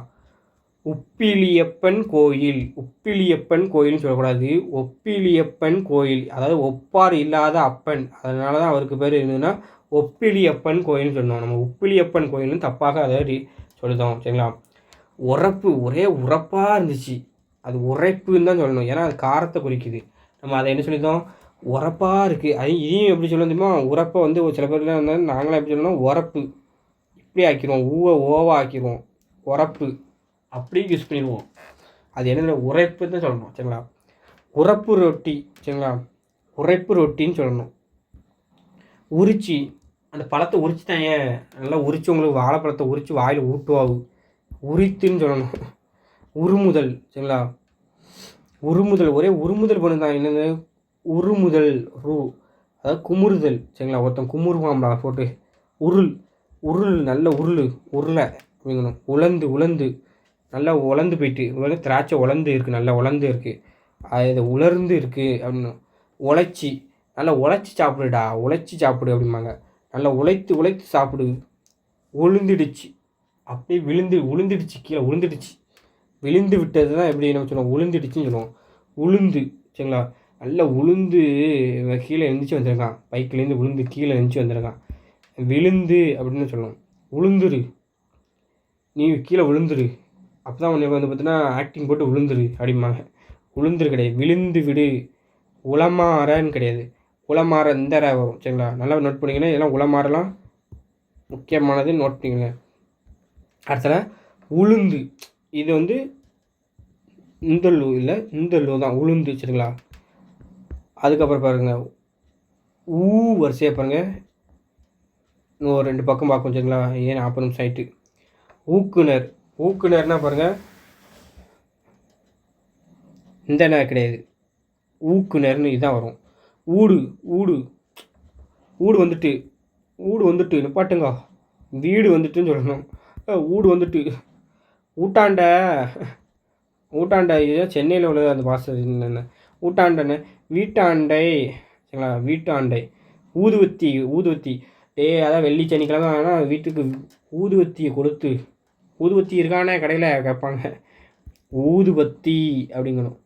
உப்பிலியப்பன் கோயில். உப்பிலியப்பன் கோயில்னு சொல்லக்கூடாது, ஒப்பிலியப்பன் கோயில். அதாவது ஒப்பார் இல்லாத அப்பன், அதனால தான் அவருக்கு பேர் இருந்ததுன்னா ஒப்பிலியப்பன் கோயில்னு சொன்னோம். நம்ம உப்பிலியப்பன் கோயில்னு தப்பாக அதை சொல்லிட்டோம். சரிங்களா? உரப்பு, ஒரே உரப்பாக இருந்துச்சு. அது உரைப்புன்னு தான் சொல்லணும், ஏன்னா அது காரத்தை குறிக்குது. நம்ம அதை என்ன சொல்லியிருந்தோம், உரப்பாக இருக்குது. இதையும் எப்படி சொல்ல தெரியுமா, உரப்பை வந்து சில பேர்லாம் இருந்தால் நாங்களாம் எப்படி சொல்லணும், உரப்பு இப்படி ஆக்கிடுவோம், ஓவா ஆக்கிடுவோம், உரப்பு அப்படி யூஸ் பண்ணிடுவோம். அது என்ன, உரைப்பு தான் சொல்லணும். சரிங்களா? உரப்பு ரொட்டி. சரிங்களா? உரைப்பு ரொட்டின்னு சொல்லணும். உரிச்சி, அந்த பழத்தை உரிச்சு தான், ஏன் நல்லா உரிச்சு உங்களுக்கு வாழைப்பழத்தை உரித்து வாயில் ஊட்டுவாகு, உரித்துன்னு சொல்லணும். உருமுதல். சரிங்களா? உருமுதல், ஒரே உருமுதல் பண்ணுதான். என்னது உருமுதல், அதாவது குமுறுதல். சரிங்களா? ஒருத்தன் குமுறுவாம்டா போட்டு. உருள், நல்ல உருளை அப்படிங்கணும். உலர்ந்து நல்லா உலர்ந்து போயிட்டு, திராட்சை உலர்ந்து இருக்குது, நல்லா உலர்ந்து இருக்குது, அது உலர்ந்து இருக்குது அப்படின்னு. உழைச்சி, நல்லா உழைச்சி சாப்பிடுடா, உழைச்சி சாப்பிடு அப்படிம்பாங்க. நல்லா உழைத்து சாப்பிடு. உளுந்துடுச்சு, அப்படியே உளுந்துடுச்சு, கீழே உளுந்துடுச்சு, விழுந்து விட்டது தான் எப்படி நம்ம சொல்லுவோம், உளுந்துடுச்சுன்னு சொல்லுவோம். உளுந்து. சரிங்களா? நல்லா உளுந்து கீழே எழுந்திரிச்சு வந்திருக்கான், பைக்கிலேருந்து உளுந்து கீழே எழுந்திரிச்சு வந்திருக்கான். விழுந்து அப்படின்னு சொல்லணும். உளுந்துரு, நீ கீழே விழுந்துரு, அப்போ தான் உனக்கு வந்து பார்த்தீங்கன்னா ஆக்டிங் போட்டு விழுந்துரு அப்படிம்பாங்க. உளுந்துரு கிடையாது, விழுந்து விடு. உளமாறன்னு கிடையாது, உளமாற இந்த வரும். சரிங்களா? நல்லா நோட் பண்ணிங்கன்னா, இதெல்லாம் உளமாறலாம் முக்கியமானது, நோட் பண்ணிக்கங்க. அடுத்தது உளுந்து, இது வந்து இந்த லூ இல்லை, இந்த லூ தான் உளுந்து. சரிங்களா? அதுக்கப்புறம் பாருங்கள், வரிசையாக பாருங்கள், இன்னும் 2 பக்கம் பார்க்கும். சரிங்களா? ஏன் 40 நிமிஷம் ஆயிட்டு. ஊக்குனர்னா பாருங்கள், இந்த நேரம் கிடையாது, ஊக்குனர்னு இதுதான் வரும். ஊடு வந்துட்டு நிப்பாட்டுங்க, வீடு வந்துட்டுன்னு சொல்லணும். ஊடு வந்துட்டு, ஊட்டாண்டை இதுதான் சென்னையில் உள்ளது. அந்த பாச என்னென்ன ஊட்டாண்டன்னு, வீட்டாண்டை. சரிங்களா? வீட்டாண்டை. ஊதுவத்தி. அதான் வெள்ளி சனிக்கிழமை ஆனால் வீட்டுக்கு ஊதுவத்தியை கொடுத்து, ஊதுவத்தி இருக்கானே கடையில் கேட்பாங்க, ஊதுவத்தி அப்படிங்கணும்.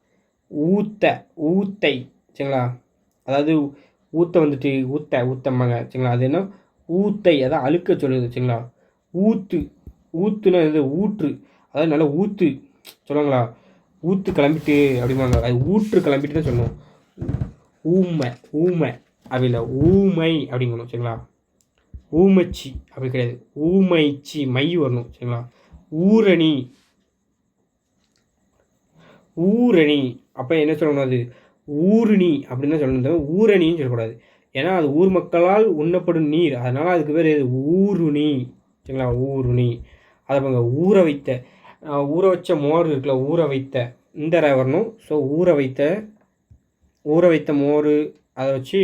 ஊத்தை. சரிங்களா? அதாவது ஊற்ற வந்துட்டு ஊத்தம்மாங்க. சரிங்களா? அது என்ன, ஊத்தை, அதான் அழுக்க சொல்லுது. சரிங்களா? ஊத்துனா இது ஊற்று, அதாவது நல்லா ஊற்று சொல்லுவாங்களா, ஊற்று கிளம்பிட்டு அப்படிம்பாங்க. அது ஊற்று கிளம்பிட்டு தான் சொல்லணும். ஊமை அப்படி இல்லை, ஊமை அப்படிங்கணும். சரிங்களா? ஊமச்சி அப்படி கிடையாது, ஊமைச்சி, மை வரணும். சரிங்களா? ஊரணி அப்போ என்ன சொல்லணும், அது ஊருணி அப்படின்னு தான் சொல்லணும், ஊரணின்னு சொல்லக்கூடாது. ஏன்னா அது ஊர் மக்களால் உண்ணப்படும் நீர், அதனால் அதுக்கு பேர் ஊருணி. சரிங்களா? ஊருணி. அதை பாருங்க, ஊற வச்ச மோர் இருக்குல்ல, ஊற வைத்த இந்த வரணும். ஸோ ஊற வைத்த மோர், அதை வச்சு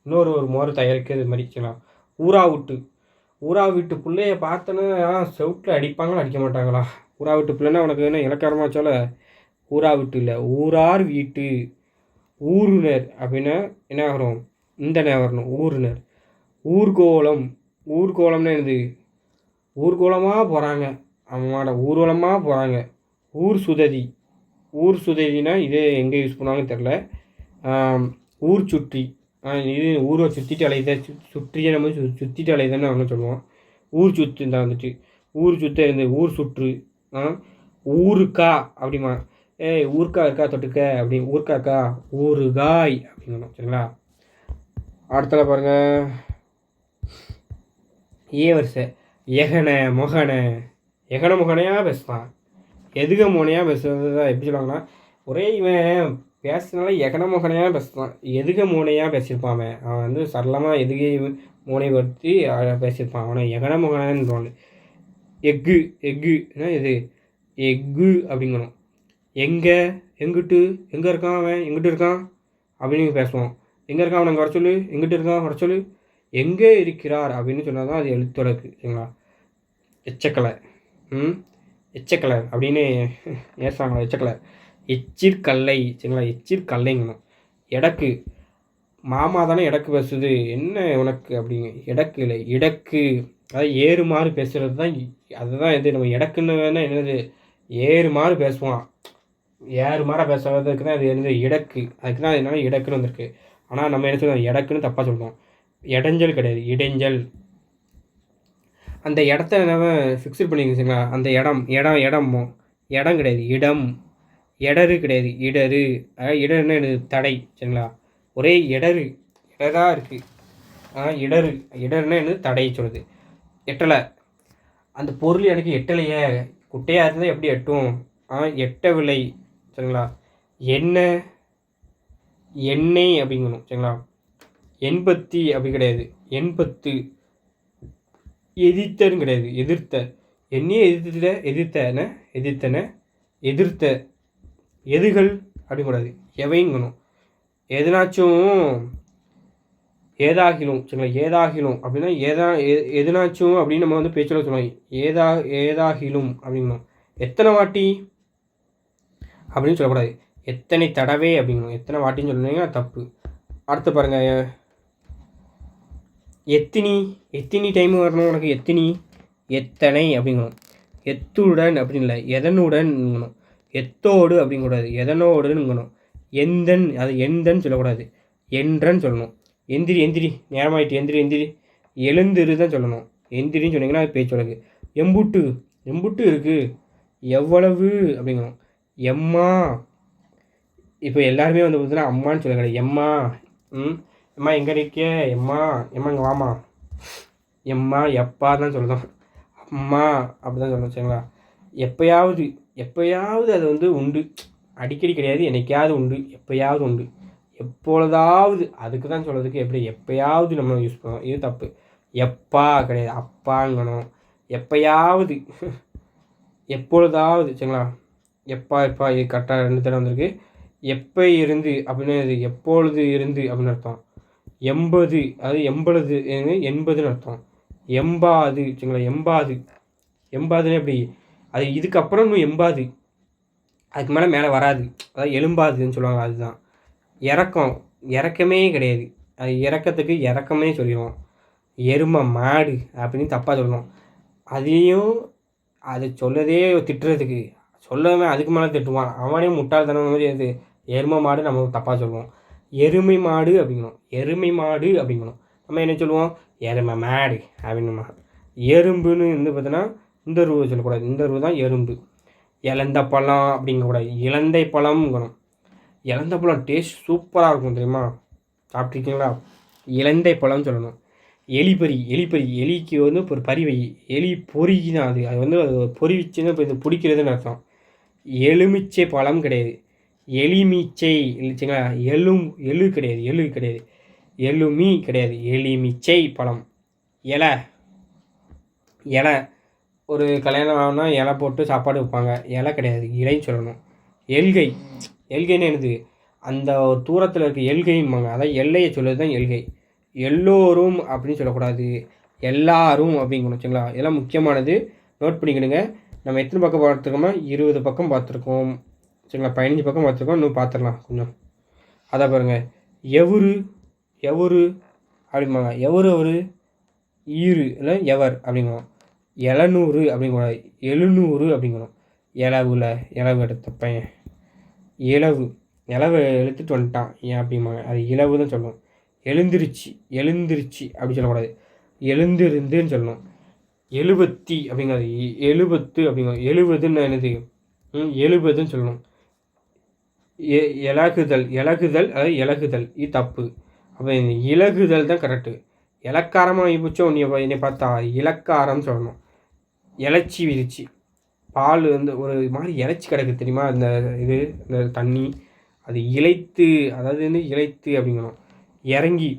இன்னொரு மோர் தயாரிக்கிறது மாதிரி. சரிங்களா? ஊரா வீட்டு பிள்ளைய பார்த்தோன்னா செவுட்டில் அடிப்பாங்களா அடிக்க மாட்டாங்களா? ஊரா வீட்டு பிள்ளைன்னா உனக்கு என்ன இலக்காரமாக சொல்ல, ஊரா வீட்டு இல்லை, ஊரார் வீட்டு. ஊருனர் அப்படின்னா என்ன வரும், இந்த நேரம் வரணும், ஊருனர். ஊர்கோலம்னா என்னது, ஊர்கோலமாக போகிறாங்க, அவங்களோட ஊர்வலமாக போகிறாங்க. ஊர் சுததினா இது எங்கே யூஸ் பண்ணுவாங்கன்னு தெரில. ஊர் சுற்றி, இது ஊரை சுற்றிட்டு அலையுத, சுற்றியே நம்ம சுற்றிட்டு அலையுதான்னு அவங்க சொல்லுவோம். ஊர் சுற்று தான் வந்துட்டு, ஊர் சுற்ற இருந்து ஊர் சுற்று. ஊருக்கா அப்படிமா, ஊருக்கா இருக்கா தொட்டுக்க அப்படி, ஊருக்காக்கா, ஊறுகாய் அப்படிங்கணும். சரிங்களா? அடுத்தல பாருங்கள், வரிசை. எகன முகனையாக பேசுவான், எதுக மோனையாக பேசுறது தான். எப்படி சொல்லுவாங்கன்னா, ஒரே இவன் பேசுனால எகன முகனையாக பேசுவான், எதுக மோனையாக பேசியிருப்பான். அவன் வந்து சரளமாக எதுகை மோனை பற்றி பேசியிருப்பான், அவனை எகன முகனன்னு தோணு. எக்குன்னா இது எக்கு அப்படிங்கணும். எங்கிட்டு இருக்கான் அவன், எங்கிட்டு இருக்கான் அப்படின்னு பேசுவான். எங்கே இருக்கான் அவனை, அங்கே வர சொல்லு, எங்கிட்ட இருக்கான் வர சொல்லு. எங்கே இருக்கிறார் அப்படின்னு சொன்னால் தான் அது எழுத்தொடக்கு. சரிங்களா? எச்சக்கலை அப்படின்னு ஏசாங்களா, எச்சக்கலை. எச்சிற்கல்லை. சரிங்களா? எச்சிற்கல்லைங்கணும். எடக்கு, மாமா தானே எடக்கு பேசுது, என்ன உனக்கு அப்படிங்க. எடக்கு இல்லை, இடக்கு, அதாவது ஏறுமாறு பேசுகிறது தான். அதுதான் இது நம்ம எடக்குன்னு வேணால் என்னது, ஏறு மாறு பேசுவான். ஏறு மாற பேசுறதுக்கு தான் அது வந்து இடக்கு. அதுக்கு தான் என்னன்னா இடக்குன்னு வந்திருக்கு. ஆனால் நம்ம என்ன சொல்லுவோம், இடக்குன்னு தப்பாக சொல்லுவோம். இடைஞ்சல் கிடையாது, இடைஞ்சல். அந்த இடத்த நம்ம ஃபிக்ஸட் பண்ணிக்கிச்சுங்களா, அந்த இடம் கிடையாது, இடம். இடரு கிடையாது, இடரு. இடருன்னா எனக்கு தடை, சரிங்களா. ஒரே இடராக இருக்குது. இடருன்னா எனக்கு தடை சொல்லுது. எட்டலை. அந்த பொருள் எனக்கு எட்டலையே. குட்டையாக இருந்தால் எப்படி எட்டும்? எட்டவில்லை, சரிங்களா. எண்ணெய் அப்படிங்கணும், சரிங்களா. எண்பத்தி அப்படி கிடையாது, எண்பத்து. எதிர்த்தன்னு கிடையாது, எதிர்த்த. என்னையே எதிர்த்த. எதுகள் அப்படிங்கக்கூடாது, எவைங்கணும். எதுனாச்சும் ஏதாகிலும், சரிங்களா. ஏதாகிலும் அப்படின்னா எதுனாச்சும் அப்படின்னு நம்ம வந்து பேச்சில் சொல்லுவோம். ஏதாகிலும் அப்படிங்கணும். எத்தனை வாட்டி அப்படின்னு சொல்லக்கூடாது, எத்தனை தடவை அப்படிங்கணும். எத்தனை வாட்டின்னு சொன்னீங்கன்னா தப்பு. அடுத்து பாருங்கள், எத்தினி டைம் வரணும் உனக்கு, எத்தனை அப்படிங்கணும். எத்துடன் அப்படின்னு இல்லை, எதனுடன்ங்கணும். எத்தோடு அப்படிங்கக்கூடாது, எதனோடுங்கணும். அது எந்தன்னு சொல்லக்கூடாது, என்றன்னு சொல்லணும். எந்திரி நேரமாயிட்டு, எந்திரி. எழுந்திரு தான் சொல்லணும். எந்திரின்னு சொன்னீங்கன்னா அது பேச்சு வழக்கு. எம்புட்டு இருக்குது. எவ்வளவு அப்படிங்கணும். எம்மா. இப்போ எல்லாருமே வந்து பார்த்தீங்கன்னா அம்மான்னு சொல்ல கிடையாது, எம்மா. எம்மா எங்கே இருக்க, எம்மா இங்கே வாமா. எம்மா எப்பா தான் சொல்லணும். அம்மா அப்படி தான் சொல்லணும், சரிங்களா. எப்போயாவது அது வந்து உண்டு, அடிக்கடி கிடையாது, என்னைக்காவது உண்டு, எப்போயாவது உண்டு. எப்பொழுதாவது அதுக்கு தான் சொல்கிறதுக்கு எப்படி எப்போயாவது நம்ம யூஸ் பண்ணுவோம், இது தப்பு. எப்பா கிடையாது, அப்பாங்கணும். எப்போயாவது, எப்பொழுதாவது, சரிங்களா. எப்பா இது கரெக்டாக 2 தடவை வந்திருக்கு. எப்போ இருந்து அப்படின்னு, இது எப்பொழுது இருந்து அப்படின்னு அர்த்தம். 80 அது 80ன்னு அர்த்தம். எம்பாது, சரிங்களா. எம்பாதுன்னு எப்படி, அது இதுக்கப்புறம் இன்னும் எம்பாது, அதுக்கு மேலே வராது, அதாவது எலும்பாதுன்னு சொல்லுவாங்க. அதுதான் இறக்கமே கிடையாது. அது இறக்கத்துக்கு இறக்கமே சொல்லிடுவோம். எருமை மாடு அப்படின்னு தப்பாக சொல்லணும். அதையும் அது சொல்லதே திட்டுறதுக்கு சொல்லவே அதுக்கு மேலே திட்டுவான். அவனே முட்டாள்தனம் மாதிரி அது எருமை மாடு நம்ம தப்பாக சொல்லுவோம். எருமை மாடு அப்படிங்கணும். நம்ம என்ன சொல்லுவோம், எருமை மாடு அப்படின்னுமா. எறும்புன்னு வந்து பார்த்தோன்னா இந்த ரூவை சொல்லக்கூடாது, இந்த ரூ தான் எறும்பு. இலந்த பழம் அப்படிங்கக்கூடாது, இலந்தை பழம்ங்கணும். இலந்த பழம் டேஸ்ட் சூப்பராக இருக்கும் தெரியுமா, சாப்பிட்ருக்கீங்களா. இலந்தை பழம்னு சொல்லணும். எலிப்பறி. எலிக்கு வந்து ஒரு பறி எலி பொறிக்கு தான் அது வந்து பொறிவிச்சுன்னு இப்போ இது பிடிக்கிறதுன்னு அர்த்தம். எலுமிச்சை பழம் கிடையாது, எலிமிச்சை இல்லைச்சுங்களா. எலு கிடையாது, எலுமி கிடையாது, எலிமிச்சை பழம். இலை. ஒரு கல்யாணம் ஆனால் இலை போட்டு சாப்பாடு வைப்பாங்க, இலை கிடையாது, இலைன்னு சொல்லணும். எல்கைன்னு என்னது, அந்த ஒரு தூரத்தில் இருக்க எல்கைம்பாங்க, அதான் எல்லையை சொல்லுறது தான் எல்கை. எல்லோரும் அப்படின்னு சொல்லக்கூடாது, எல்லாரும் அப்படிங்கணும், சரிங்களா. இதெல்லாம் முக்கியமானது, நோட் பண்ணிக்கணுங்க. நம்ம எத்தனை பக்கம் பார்த்துருக்கோமா, 20 பக்கம் பார்த்துருக்கோம், சரிங்களா. 15 பக்கம் பார்த்துருக்கோம், இன்னும் பார்த்துடலாம் கொஞ்சம். அதை பாருங்கள், எவரு அப்படிம்பாங்க. அவரு ஈரு இல்லை எவர் அப்படிங்கணும். 700 அப்படிங்கக்கூடாது, 700 அப்படிங்கணும். இலவு எடுத்த பையன், இலவு எழுத்துட்டு வந்துட்டான் ஏன் அப்படிம்பாங்க, அது இலவு தான் சொல்லணும். எழுந்திருச்சு அப்படி சொல்லக்கூடாது, எழுந்திருந்துன்னு சொல்லணும். 70 அப்படிங்கிறது 70 அப்படிங்கிறது 70ன்னு என்னது, 70ன்னு சொல்லணும். இலகுதல் அதாவது இலகுதல், இது தப்பு. அப்போ இலகுதல் தான் கரெக்டு. இலக்காரமாக ஆகிப்போச்சோ என்னை பார்த்தா, இலக்காரம்னு சொல்லணும். இலச்சி விரிச்சு, பால் வந்து ஒரு மாதிரி இலச்சி கிடக்கு தெரியுமா, இந்த தண்ணி அது இழைத்து, அதாவது வந்து இழைத்து அப்படிங்கணும். இறங்கி,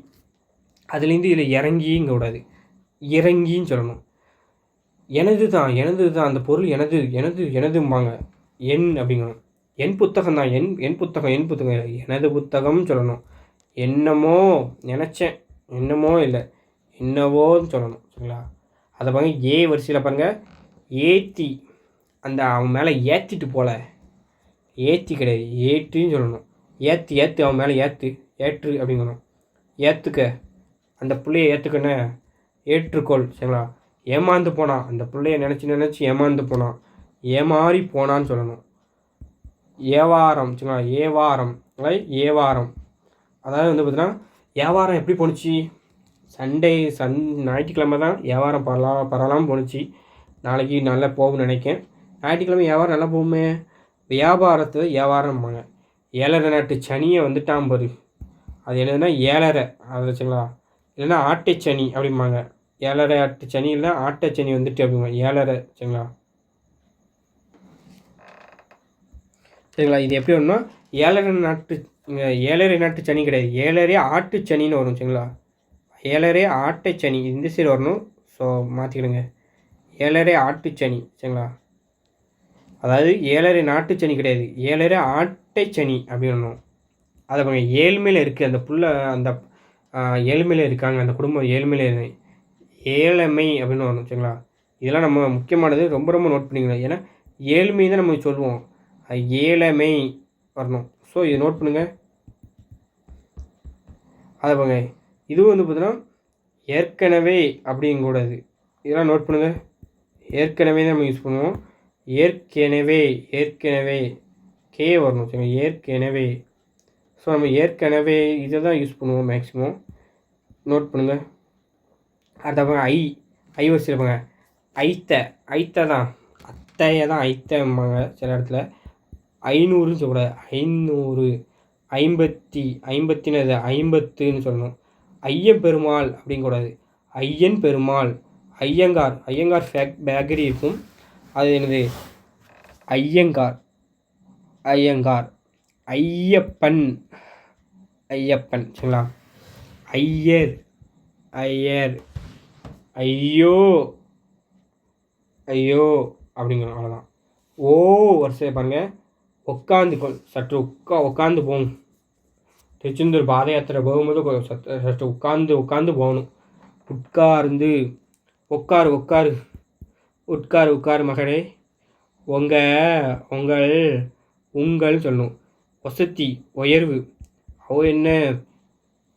அதுலேருந்து இதில் இறங்கிங்க கூடாது, இறங்கின்னு சொல்லணும். எனது தான் அந்த பொருள் எனதும்பாங்க. என் அப்படிங்கணும். என் புத்தகம் தான், என் புத்தகம் எனது புத்தகம்னு சொல்லணும். என்னமோ நினச்சேன், என்னமோ இல்லை, என்னவோன்னு சொல்லணும், சரிங்களா. அதை பாருங்கள், ஏ வரிசையில் பாருங்கள், ஏற்றி, அந்த அவன் மேலே ஏற்றிட்டு போல, ஏற்றி கிடையாது, ஏற்றுன்னு சொல்லணும். ஏற்று அவன் மேலே ஏற்று அப்படிங்கணும். ஏற்றுக்க, அந்த பிள்ளைய ஏற்றுக்கன்னு, ஏற்றுக்கொள், சரிங்களா. ஏமாந்து போனான், அந்த பிள்ளைய நினச்சி ஏமாந்து போனான். ஏமாறி போனான்னு சொல்லணும். ஏவாரம் சரிங்களா, ஏவாரம் ஏவாரம். அதாவது வந்து பார்த்தீங்கன்னா வியாபாரம் எப்படி போணுச்சு, ஞாயிற்றுக்கிழமை தான் வியாபாரம் பரவலாமல் போணுச்சு. நாளைக்கு நல்லா போகும்னு நினைக்கேன். ஞாயிற்றுக்கிழமை வியாபாரம் நல்லா போகுமே. வியாபாரம்பாங்க. 7.5 நாட்டு சனியை வந்துட்டான் பாரு, அது என்னதுன்னா 7.5 அது வச்சுங்களா, இல்லைன்னா ஆட்டைச்சனி அப்படிம்பாங்க. 7.5 ஆட்டு சனி இல்லை ஆட்டைச்சனி வந்துட்டு அப்படிம்பாங்க 7.5 சரிங்களா. சரிங்களா, இது எப்படி வரும்னா 7.5 நாட்டு சனி கிடையாது, 7.5 ஆட்டு சனின்னு வரும் சரிங்களா. 7.5 ஆட்டை சனி இந்த சைடு வரணும். ஸோ மாற்றிக்கிடுங்க, 7.5 ஆட்டு சனி சரிங்களா. அதாவது 7.5 நாட்டு சனி கிடையாது, 7.5 ஆட்டை சனி அப்படின்னு வரணும். அதை பாருங்க, ஏழ்மையில் இருக்குது அந்த புள்ள, அந்த ஏழ்மையில் இருக்காங்க அந்த குடும்பம், ஏழ்மையில் ஏழமை அப்படின்னு வரணும் சரிங்களா. இதெல்லாம் நம்ம முக்கியமானது, ரொம்ப ரொம்ப நோட் பண்ணிக்கணும். ஏன்னா ஏழ்மை தான் நம்ம சொல்லுவோம், ஏழமை வரணும். ஸோ இதை நோட் பண்ணுங்கள். அதை பாருங்க, இதுவும் வந்து பார்த்தீங்கன்னா ஏற்கனவே அப்படிங்கக்கூடாது, இதெல்லாம் நோட் பண்ணுங்கள். ஏற்கனவே தான் நம்ம யூஸ் பண்ணுவோம். ஏற்கனவே கே வரணும் சரிங்களா, ஏற்கனவே. ஸோ நம்ம ஏற்கனவே இதை தான் யூஸ் பண்ணுவோம் மேக்ஸிமம், நோட் பண்ணுங்கள். அடுத்த ஐ வச்சுருப்பாங்க, ஐத்த தான் அத்தையை தான் ஐத்தம்பாங்க சில இடத்துல. 500ன்னு சொல்லக்கூடாது, 500. 50ன்னு 50ன்னு சொல்லணும். ஐயன் பெருமாள் அப்படிங்கக்கூடாது, ஐயன் பெருமாள். ஐயங்கார் பேக்கரி இருக்கும், அது என்னது ஐயங்கார். ஐயப்பன் சரிங்களா. ஐயர் ஐயோ அப்படிங்கணும், அவ்வளோதான். ஓ வரிசையை பாருங்கள், உட்காந்து சற்று உட்காந்து போகணும். திருச்செந்தூர் பாத யாத்திரை போகும்போது சற்று உட்காந்து போகணும். உட்காரு மகனே. உங்கள் சொல்லணும். வசதி உயர்வு, அவ என்ன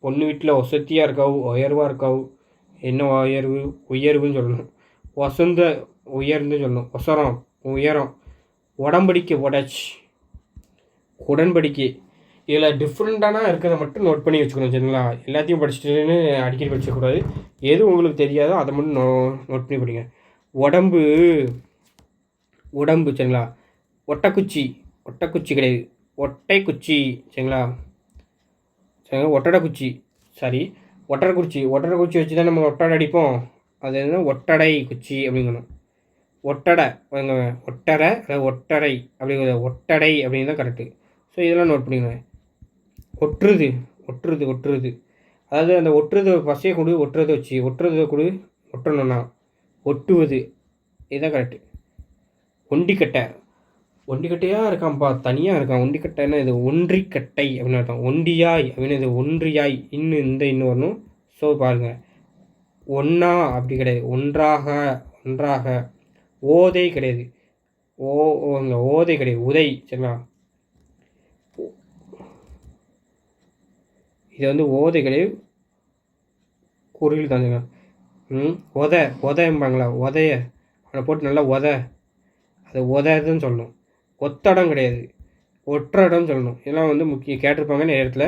பொண்ணு வீட்டில் வசதியாக இருக்காவு, உயர்வாக இருக்காவு. என்ன உயர்வுன்னு சொல்லணும். வசந்த உயர்ந்து சொல்லணும். உயரம். உடன்படிக்கை. இதில் டிஃப்ரெண்ட்டான இருக்கிறத மட்டும் நோட் பண்ணி வச்சுக்கணும் சரிங்களா. எல்லாத்தையும் படிச்சுட்டுன்னு அடிக்கடி படிக்கக்கூடாது. எது உங்களுக்கு தெரியாதோ அதை மட்டும் நோட் பண்ணி படிங்க. உடம்பு சரிங்களா. ஒட்டக்குச்சி கிடையாது, ஒட்டைக்குச்சி சரிங்களா. ஒட்டடைக்குச்சி வச்சு தான் நம்ம ஒட்டடை அடிப்போம், அது என்ன ஒட்டடை குச்சி அப்படிங்கணும். ஒட்டடை அப்படிங்கிறது ஒட்டடை அப்படின்னு தான் கரெக்டு. ஸோ இதெல்லாம் நோட் பண்ணிக்கணும். ஒட்டுறது, அதாவது அந்த ஒட்டுறது பசையை கொடு, ஒட்டுறதை வச்சு ஒட்டணும்னா ஒட்டுவது, இதுதான் கரெக்டு. ஒண்டிக்கட்டையாக இருக்கான்ப்பா, தனியாக இருக்கான். ஒண்டிக்கட்டைன்னா இது ஒன்றிக்கட்டை அப்படின்னு அர்த்தம். ஒண்டியாய் அப்படின்னு இது ஒன்றியாய், இன்னும் வரணும். ஸோ பாருங்கள், ஒன்றா அப்படி கிடையாது, ஒன்றாக. ஓதை கிடையாது, ஓதை கிடையாது, உதை சரிங்களா. இது வந்து ஓதை கிடையாது, குறியில் தாங்க. உதைம்பாங்களா, உதைய அதை போட்டு நல்லா அது உததுன்னு சொல்லணும். ஒத்தடம் கிடையாது, ஒற்றடம் சொல்லணும். இதெல்லாம் வந்து கேட்டிருப்பாங்க நிறைய இடத்துல,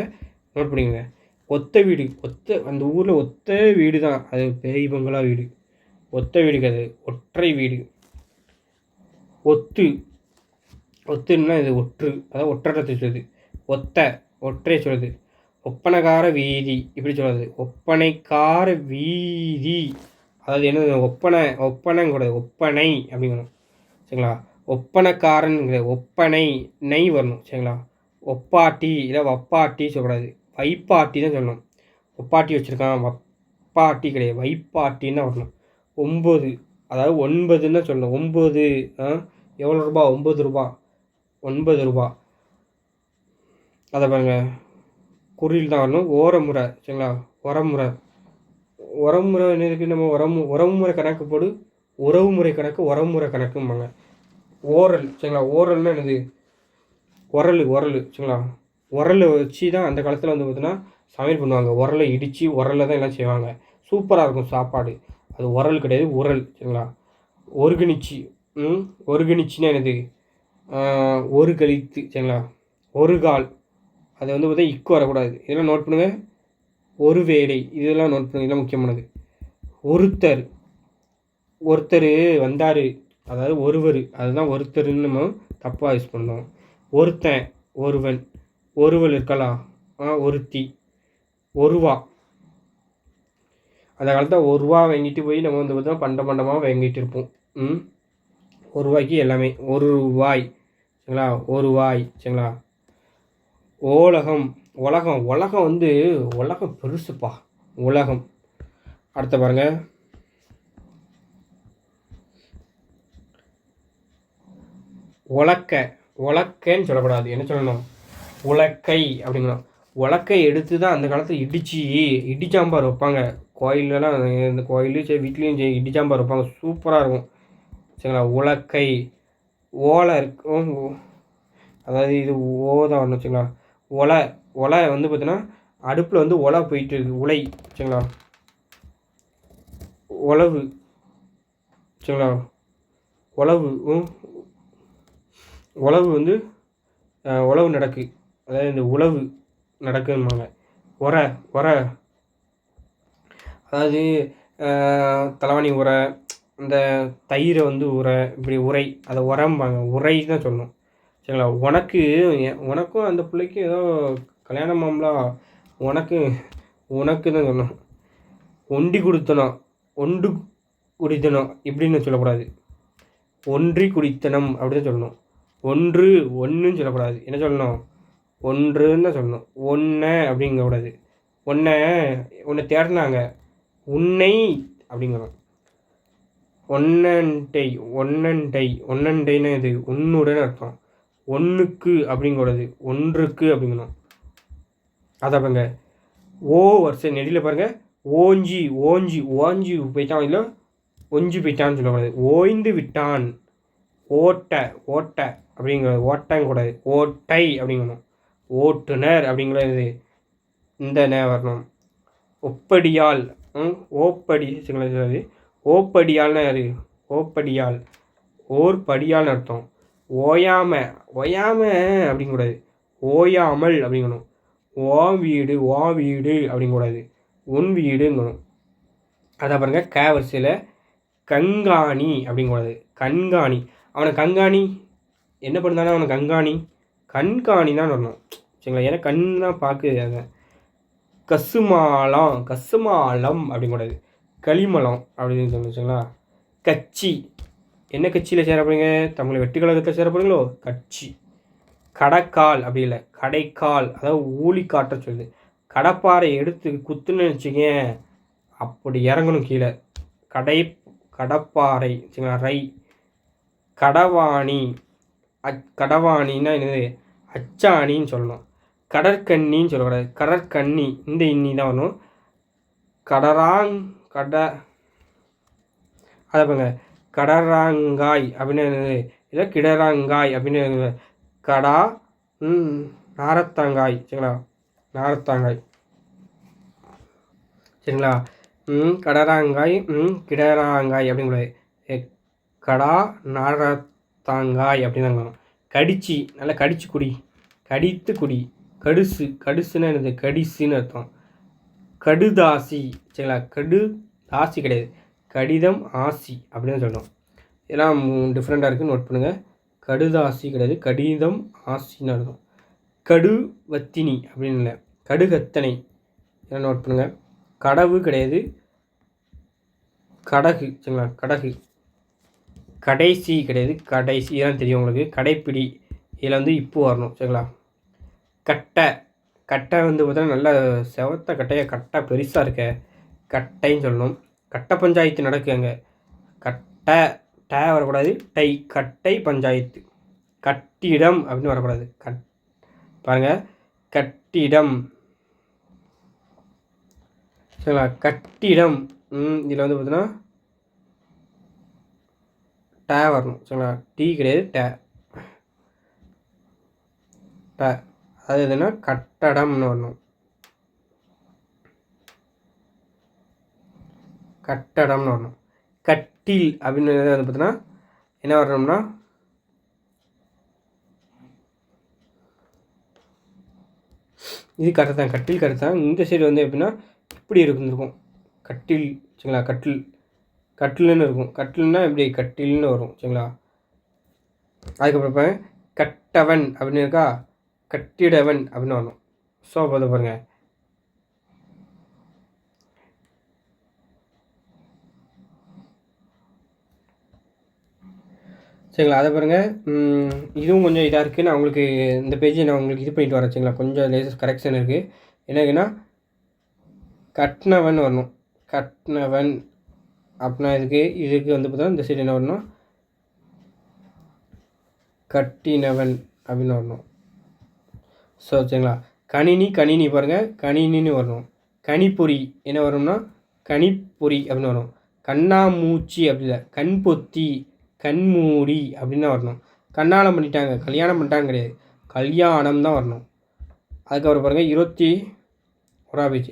நோட் பண்ணிக்கோங்க. ஒத்த வீடு, அந்த ஊரில் ஒத்த வீடு தான், அது பெரிய பங்களா வீடு. ஒத்த வீடு கிடையாது, ஒற்றை வீடு. ஒத்துன்னா இது அதாவது ஒற்றடத்தை சொல்லுது. ஒற்றை சொல்லுது. ஒப்பனைக்கார வீதி இப்படி சொல்லுது. ஒப்பனைக்கார வீதி, அதாவது என்னது ஒப்பனை கூடாது, ஒப்பனை அப்படிங்கணும் சரிங்களா. ஒப்பனைக்காரன் ஒப்பனை நெய் வரணும் சரிங்களா. ஒப்பாட்டி இல்லை வப்பாட்டி சொல்லக்கூடாது, வைப்பாட்டி தான் சொல்லணும். ஒப்பாட்டி வச்சுருக்கான், வப்பாட்டி கிடையாது, வைப்பாட்டின்னு தான் வரணும். 9, அதாவது 9ன்னு தான் சொல்லணும். 9 எவ்வளோ ரூபா, 9 ரூபா. அதை பாருங்க, குறியில் தான் வரணும். ஓரமுறை சரிங்களா. உறவுமுறை என்னதுக்கு, நம்ம உறவுமுறை கணக்கு போடு, உறவுமுறை கணக்கும்பாங்க. ஓரல் சரிங்களா. ஓரல்னால் என்னது, உரல் சரிங்களா. உரலை வச்சு தான் அந்த காலத்தில் வந்து பார்த்தீங்கன்னா சமையல் பண்ணுவாங்க. உரலை இடித்து உரலில் தான் எல்லாம் செய்வாங்க, சூப்பராக இருக்கும் சாப்பாடு. அது உரல் கிடையாது, உரல் சரிங்களா. ஒருங்கிணைச்சி ஒருங்கிணைச்சின்னா என்னது? ஒரு கழித்து சரிங்களா? ஒரு கால் அது வந்து பார்த்தா இக்கு வரக்கூடாது. இதெல்லாம் நோட் பண்ணுங்கள். ஒரு வேலை இதெல்லாம் நோட் பண்ணுங்க. இதெல்லாம் முக்கியமானது. ஒருத்தர் ஒருத்தர் வந்தார், அதாவது ஒருவர், அதுதான் ஒருத்தருன்னு நம்ம தப்பாக யூஸ் பண்ணோம். ஒருத்தன் ஒருவன், ஒருவள் இருக்கலாம், ஒருத்தி, ஒருவா. அந்த காலத்தில் ஒரு ரூபா வாங்கிட்டு போய் நம்ம வந்து பார்த்தா பண்டமாக வாங்கிட்டு இருப்போம். ஒரு ரூபாய்க்கு எல்லாமே. ஒரு ரூபாய் சரிங்களா? ஒரு வாய் சரிங்களா? ஓலகம் உலகம் உலகம் வந்து உலகம் பெருசுப்பா உலகம். அடுத்த பாருங்க, உலக்க உலக்கன்னு சொல்லக்கூடாது. என்ன சொல்லணும்? உலக்கை அப்படிங்கணும். உலக்கை எடுத்து தான் அந்த காலத்தில் இடிச்சாம்பார் வைப்பாங்க. கோயிலெலாம், இந்த கோயிலையும் சரி வீட்லேயும் சரி இடிச்சாம்பார் வைப்பாங்க. சூப்பராக இருக்கும் சரிங்களா? உலக்கை. ஓலை இருக்கும், அதாவது இது ஓதான் வரணும் சரிங்களா? ஒலை வந்து பார்த்தீங்கன்னா அடுப்பில் வந்து ஒலை போயிட்டு இருக்குது. உலை சரிங்களா? உழவு சரிங்களா? உழவு உழவு வந்து உழவு நடக்கு, அதாவது இந்த உழவு நடக்குதும்பாங்க. உரை அதாவது தலைவாணி உரை, இந்த தயிரை வந்து உரை, இப்படி உரை, அதை உரம்பாங்க. உரை தான் சொல்லணும் சரிங்களா? உனக்கும் அந்த பிள்ளைக்கு ஏதோ கல்யாணம் ஆகலாம், உனக்கு தான் சொல்லணும். ஒண்டி குடித்தனம், ஒன்று குடித்தனம் இப்படின்னு சொல்லக்கூடாது. ஒன்றி குடித்தனம் அப்படி தான் சொல்லணும். ஒன்றுன்னு சொல்லக்கூடாது. என்ன சொல்லணும்? ஒன்றுன்னு தான் சொல்லணும். அப்படிங்கக்கூடாது. உன்னை தேடினாங்க, உன்னை அப்படிங்கணும். ஒன்னண்டைன்னா இது உன்னுடன் அர்த்தம். ஒன்றுக்கு அப்படிங்கக்கூடாது, ஒன்றுக்கு அப்படிங்கணும். அதை பாருங்க, ஓ வரிசை நெடியில் பாருங்கள். ஓஞ்சி போயிட்டான், இல்லை ஒஞ்சி போயிட்டான்னு சொல்லக்கூடாது. ஓய்ந்து விட்டான். ஓட்டை அப்படிங்கிறது ஓட்டங்க கூடாது, ஓட்டை அப்படிங்கணும். ஓட்டுநர் அப்படிங்கிறது இந்த வரணும். ஒப்படியால் ஓப்படி சரிங்களா? ஓப்படியால்னா யாரு? ஓப்படியால் ஓர் படியால்னு அர்த்தம். ஓயாம அப்படிங்கக்கூடாது, ஓயாமல் அப்படிங்கணும். வீடு அப்படிங்கக்கூடாது, உன் வீடுங்கணும். அதை பாருங்க, வரிசையில் கண்காணி அப்படிங்கக்கூடாது, கண்காணி. அவனை கண்காணி என்ன பண்ணுறானே, அவனை கண்காணி தான் வரணும் சரிங்களா? ஏன்னா கண் தான் பார்க்குது. அதை கசுமாலம் அப்படிங்கக்கூடாது, களிமலம் அப்படின்னு சொல்லுச்சுங்களா? கட்சி என்ன கட்சியில் சேர போகிறீங்க? தமிழ் வெற்றி கழகத்தில் சேர போகிறீங்களோ? கட்சி. கடைக்கால் அப்படி இல்லை, கடைக்கால், அதாவது ஊழி காட்ட சொல்லுது. கடப்பாறை எடுத்து குத்துன்னு வச்சுங்க, அப்படி இறங்கணும் கீழே. கடப்பாறை சரிங்களா? ரை. கடவாணி கடவாணின்னா என்னது? அச்சாணின்னு சொல்லணும். கடற்கண்ணின்னு சொல்லக்கூடாது, கடற்கண்ணி. இந்த இன்னி தான் வரணும். அதை பாருங்க, கடராங்காய் அப்படின்னு என்னது? இல்லை கிடராங்காய் அப்படின்னு கடா நாரத்தாங்காய் சரிங்களா? நாரத்தாங்காய் சரிங்களா? கடராங்காய் கிடராங்காய் அப்படிங்கூடாது, கடா நாரத்தாங்காய் அப்படின்னு தான். கடிச்சி நல்லா கடிச்சு குடி, கடித்து குடி. கடுசுன்னா என்னது? கடிசுன்னு அர்த்தம். கடுதாசி சரிங்களா? கடுதாசி கிடையாது, கடிதம் ஆசி அப்படின்னு சொல்லணும். இதெல்லாம் டிஃப்ரெண்ட்டாக இருக்குதுன்னு நோட் பண்ணுங்கள். கடுதாசி கிடையாது, கடிதம் ஆசின்னு அர்த்தம். கடுவத்தினி அப்படின்னு இல்லை, கடுகத்தனை. இதெல்லாம் நோட் பண்ணுங்கள். கடவு கிடையாது, கடகு சரிங்களா? கடகு. கடைசி கிடையாது, கடைசி. இதெல்லாம் தெரியும் உங்களுக்கு. கடைப்பிடி, இதில் வந்து இப்போ வரணும் சரிங்களா? கட்டை வந்து பார்த்தீங்கன்னா நல்ல செவத்த கட்டையாக, கட்டை பெருசாக இருக்க கட்டைன்னு சொல்லணும். கட்டை பஞ்சாயத்து நடக்கு அங்கே. கட்டை வரக்கூடாது, கட்டை பஞ்சாயத்து. கட்டிடம் அப்படின்னு வரக்கூடாது. பாருங்கள், கட்டிடம் சரிங்களா? கட்டிடம். இதில் வந்து பார்த்தீங்கன்னா வரணும் சரிங்களா? டீ கிடையாது, அது எதுனா கட்டடம்னு வரணும். கட்டில் அப்படின்னு வந்து பார்த்தீங்கன்னா என்ன வரணும்னா இது கரெக்ட் தான், கட்டில் கரெக்ட் தான். இந்த சைடு வந்து எப்படின்னா இப்படி இருந்திருக்கும் கட்டில் சரிங்களா. கட்டில்னு இருக்கும். கட்டில்னா இப்படி கட்டில்னு வரும் சரிங்களா. அதுக்கப்புறம் இப்போ கட்டவன் அப்படின்னு இருக்கா, கட்டிடவன் அப்படின்னு வரணும். ஸோ அப்போ பாருங்கள் சரிங்களா. அதை பாருங்கள் இதுவும் கொஞ்சம் இதாக இருக்குது. நான் உங்களுக்கு இந்த பேஜை நான் உங்களுக்கு இது பண்ணிட்டு வரேன் சரிங்களா. கொஞ்சம் லேசஸ் கரெக்ஷன் இருக்குது. என்னதுன்னா கட்டினவன் வரணும். கட்டினவன் அப்படின்னா இதுக்கு வந்து பார்த்தா இந்த சைடு என்ன வரணும், கட்டினவன் அப்படின்னு வரணும். ஸோ சரிங்களா. கணினி பாருங்கள் கணினின்னு வரணும். கணிப்பொறி என்ன வரும்னா கணிப்பொறி அப்படின்னு வரும். கண்ணாமூச்சி அப்படி இல்லை, கண்பொத்தி கண்மூடி அப்படின்னு தான் வரணும். கல்யாணம் பண்ணிட்டாங்க கிடையாது, கல்யாணம் தான் வரணும். அதுக்கப்புறம் பாருங்கள் 21 பேஜ்.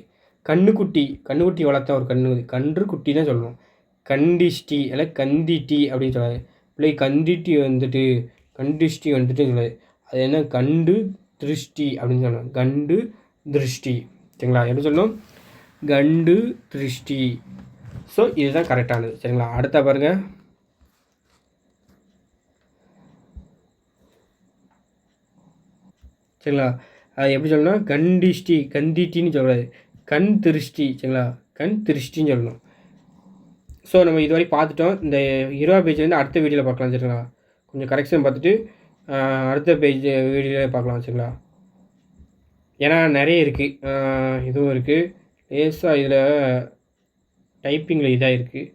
கண்ணுக்குட்டி வளர்த்த ஒரு கன்று குட்டி தான் சொல்லணும். கண்டிஷ்டி இல்லை கந்திட்டி அப்படின்னு சொல்லாது. பிள்ளை கந்திட்டி வந்துட்டு சொல்லாது. அது என்ன கண்டு திருஷ்டி அப்படின்னு சொல்லணும். கண்டு திருஷ்டி சரிங்களா. எப்படி சொல்லணும், கண்டு திருஷ்டி. ஸோ இதுதான் கரெக்டானது சரிங்களா. அடுத்த பாருங்கள் சரிங்களா. அது எப்படி சொல்லணும்னா கந்திட்டின்னு சொல்லக்கூடாது, கண் திருஷ்டி சரிங்களா. கண் திருஷ்டின்னு சொல்லணும். ஸோ நம்ம இதுவரை பார்த்துட்டோம். இந்த 20 பேஜ்லேருந்து அடுத்த வீடியோவில் பார்க்கலாம் சரிங்களா. கொஞ்சம் கரெக்ஷன் பார்த்துட்டு அடுத்த பேஜ் வீடியோவில் பார்க்கலாம் சரிங்களா. ஏன்னா நிறைய இருக்குது, இதுவும் இருக்குது லேசாக இதில் டைப்பிங்கில் இதாக இருக்குது.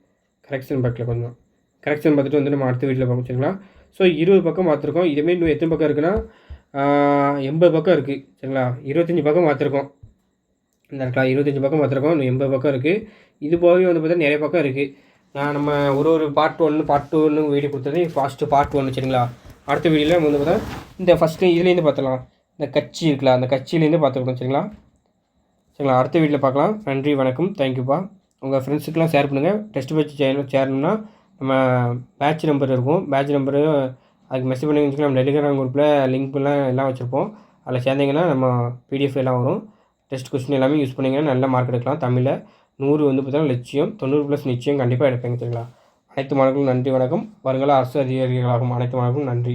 கரெக்ஷன் பார்க்கல, கொஞ்சம் கரெக்ஷன் பார்த்துட்டு வந்து நம்ம அடுத்த வீடியோவில் பார்க்க சரிங்களா. ஸோ 20 பக்கம் பார்த்துருக்கோம். இதுமாரி இன்னும் எத்தனை பக்கம் இருக்குன்னா 80 பக்கம் இருக்குது சரிங்களா. 25 பக்கம் பார்த்துருக்கோம். இந்த இருக்கா 25 பக்கம் பார்த்துருக்கோம். இன்னும் 80 பக்கம் இருக்குது. இது போகவே வந்து பார்த்தா நிறைய பக்கம் இருக்குது. நம்ம ஒரு பார்ட் 1 பார்ட் 2ன்னு வீடியோ கொடுத்தது ஃபஸ்ட்டு பார்ட் 1 சரிங்களா. அடுத்த வீடியோவில் வந்து பார்த்தா இந்த ஃபஸ்ட்டு இதுலேருந்து பார்த்துக்கலாம். இந்த கட்சி இருக்குல்ல, அந்த கட்சியிலேருந்து பார்த்துக்கணும் சரிங்களா. அடுத்த வீடியோவில் பார்க்கலாம். நன்றி, வணக்கம், தேங்க்யூப்பா. உங்கள் ஃப்ரெண்ட்ஸுக்கெலாம் ஷேர் பண்ணுங்கள். டெஸ்ட் பேட்ச் சேரணும்னா நம்ம பேட்ச் நம்பர் இருக்கும். பேட்ச் நம்பரு அதுக்கு மெசேஜ் பண்ணி வச்சுக்கலாம். நம்ம டெலிகிராம் குரூப்பில் லிங்க்லாம் எல்லாம் வச்சுருப்போம். அதில் சேர்ந்திங்கன்னா நம்ம பிடிஎஃப் எல்லாம் வரும். டெஸ்ட் கொஸ்டின் எல்லாமே யூஸ் பண்ணிங்கன்னா நல்ல மார்க் எடுக்கலாம். தமிழில் 100 வந்து பார்த்தீங்கன்னா லட்சியம், 90+ நிச்சயம் கண்டிப்பாக எடுப்பேங்க சரிங்களா. அனைத்து மாணவர்களும் நன்றி, வணக்கம். வருங்கால அரசு அதிகாரிகளாகும் அனைத்து மாணவர்களும் நன்றி.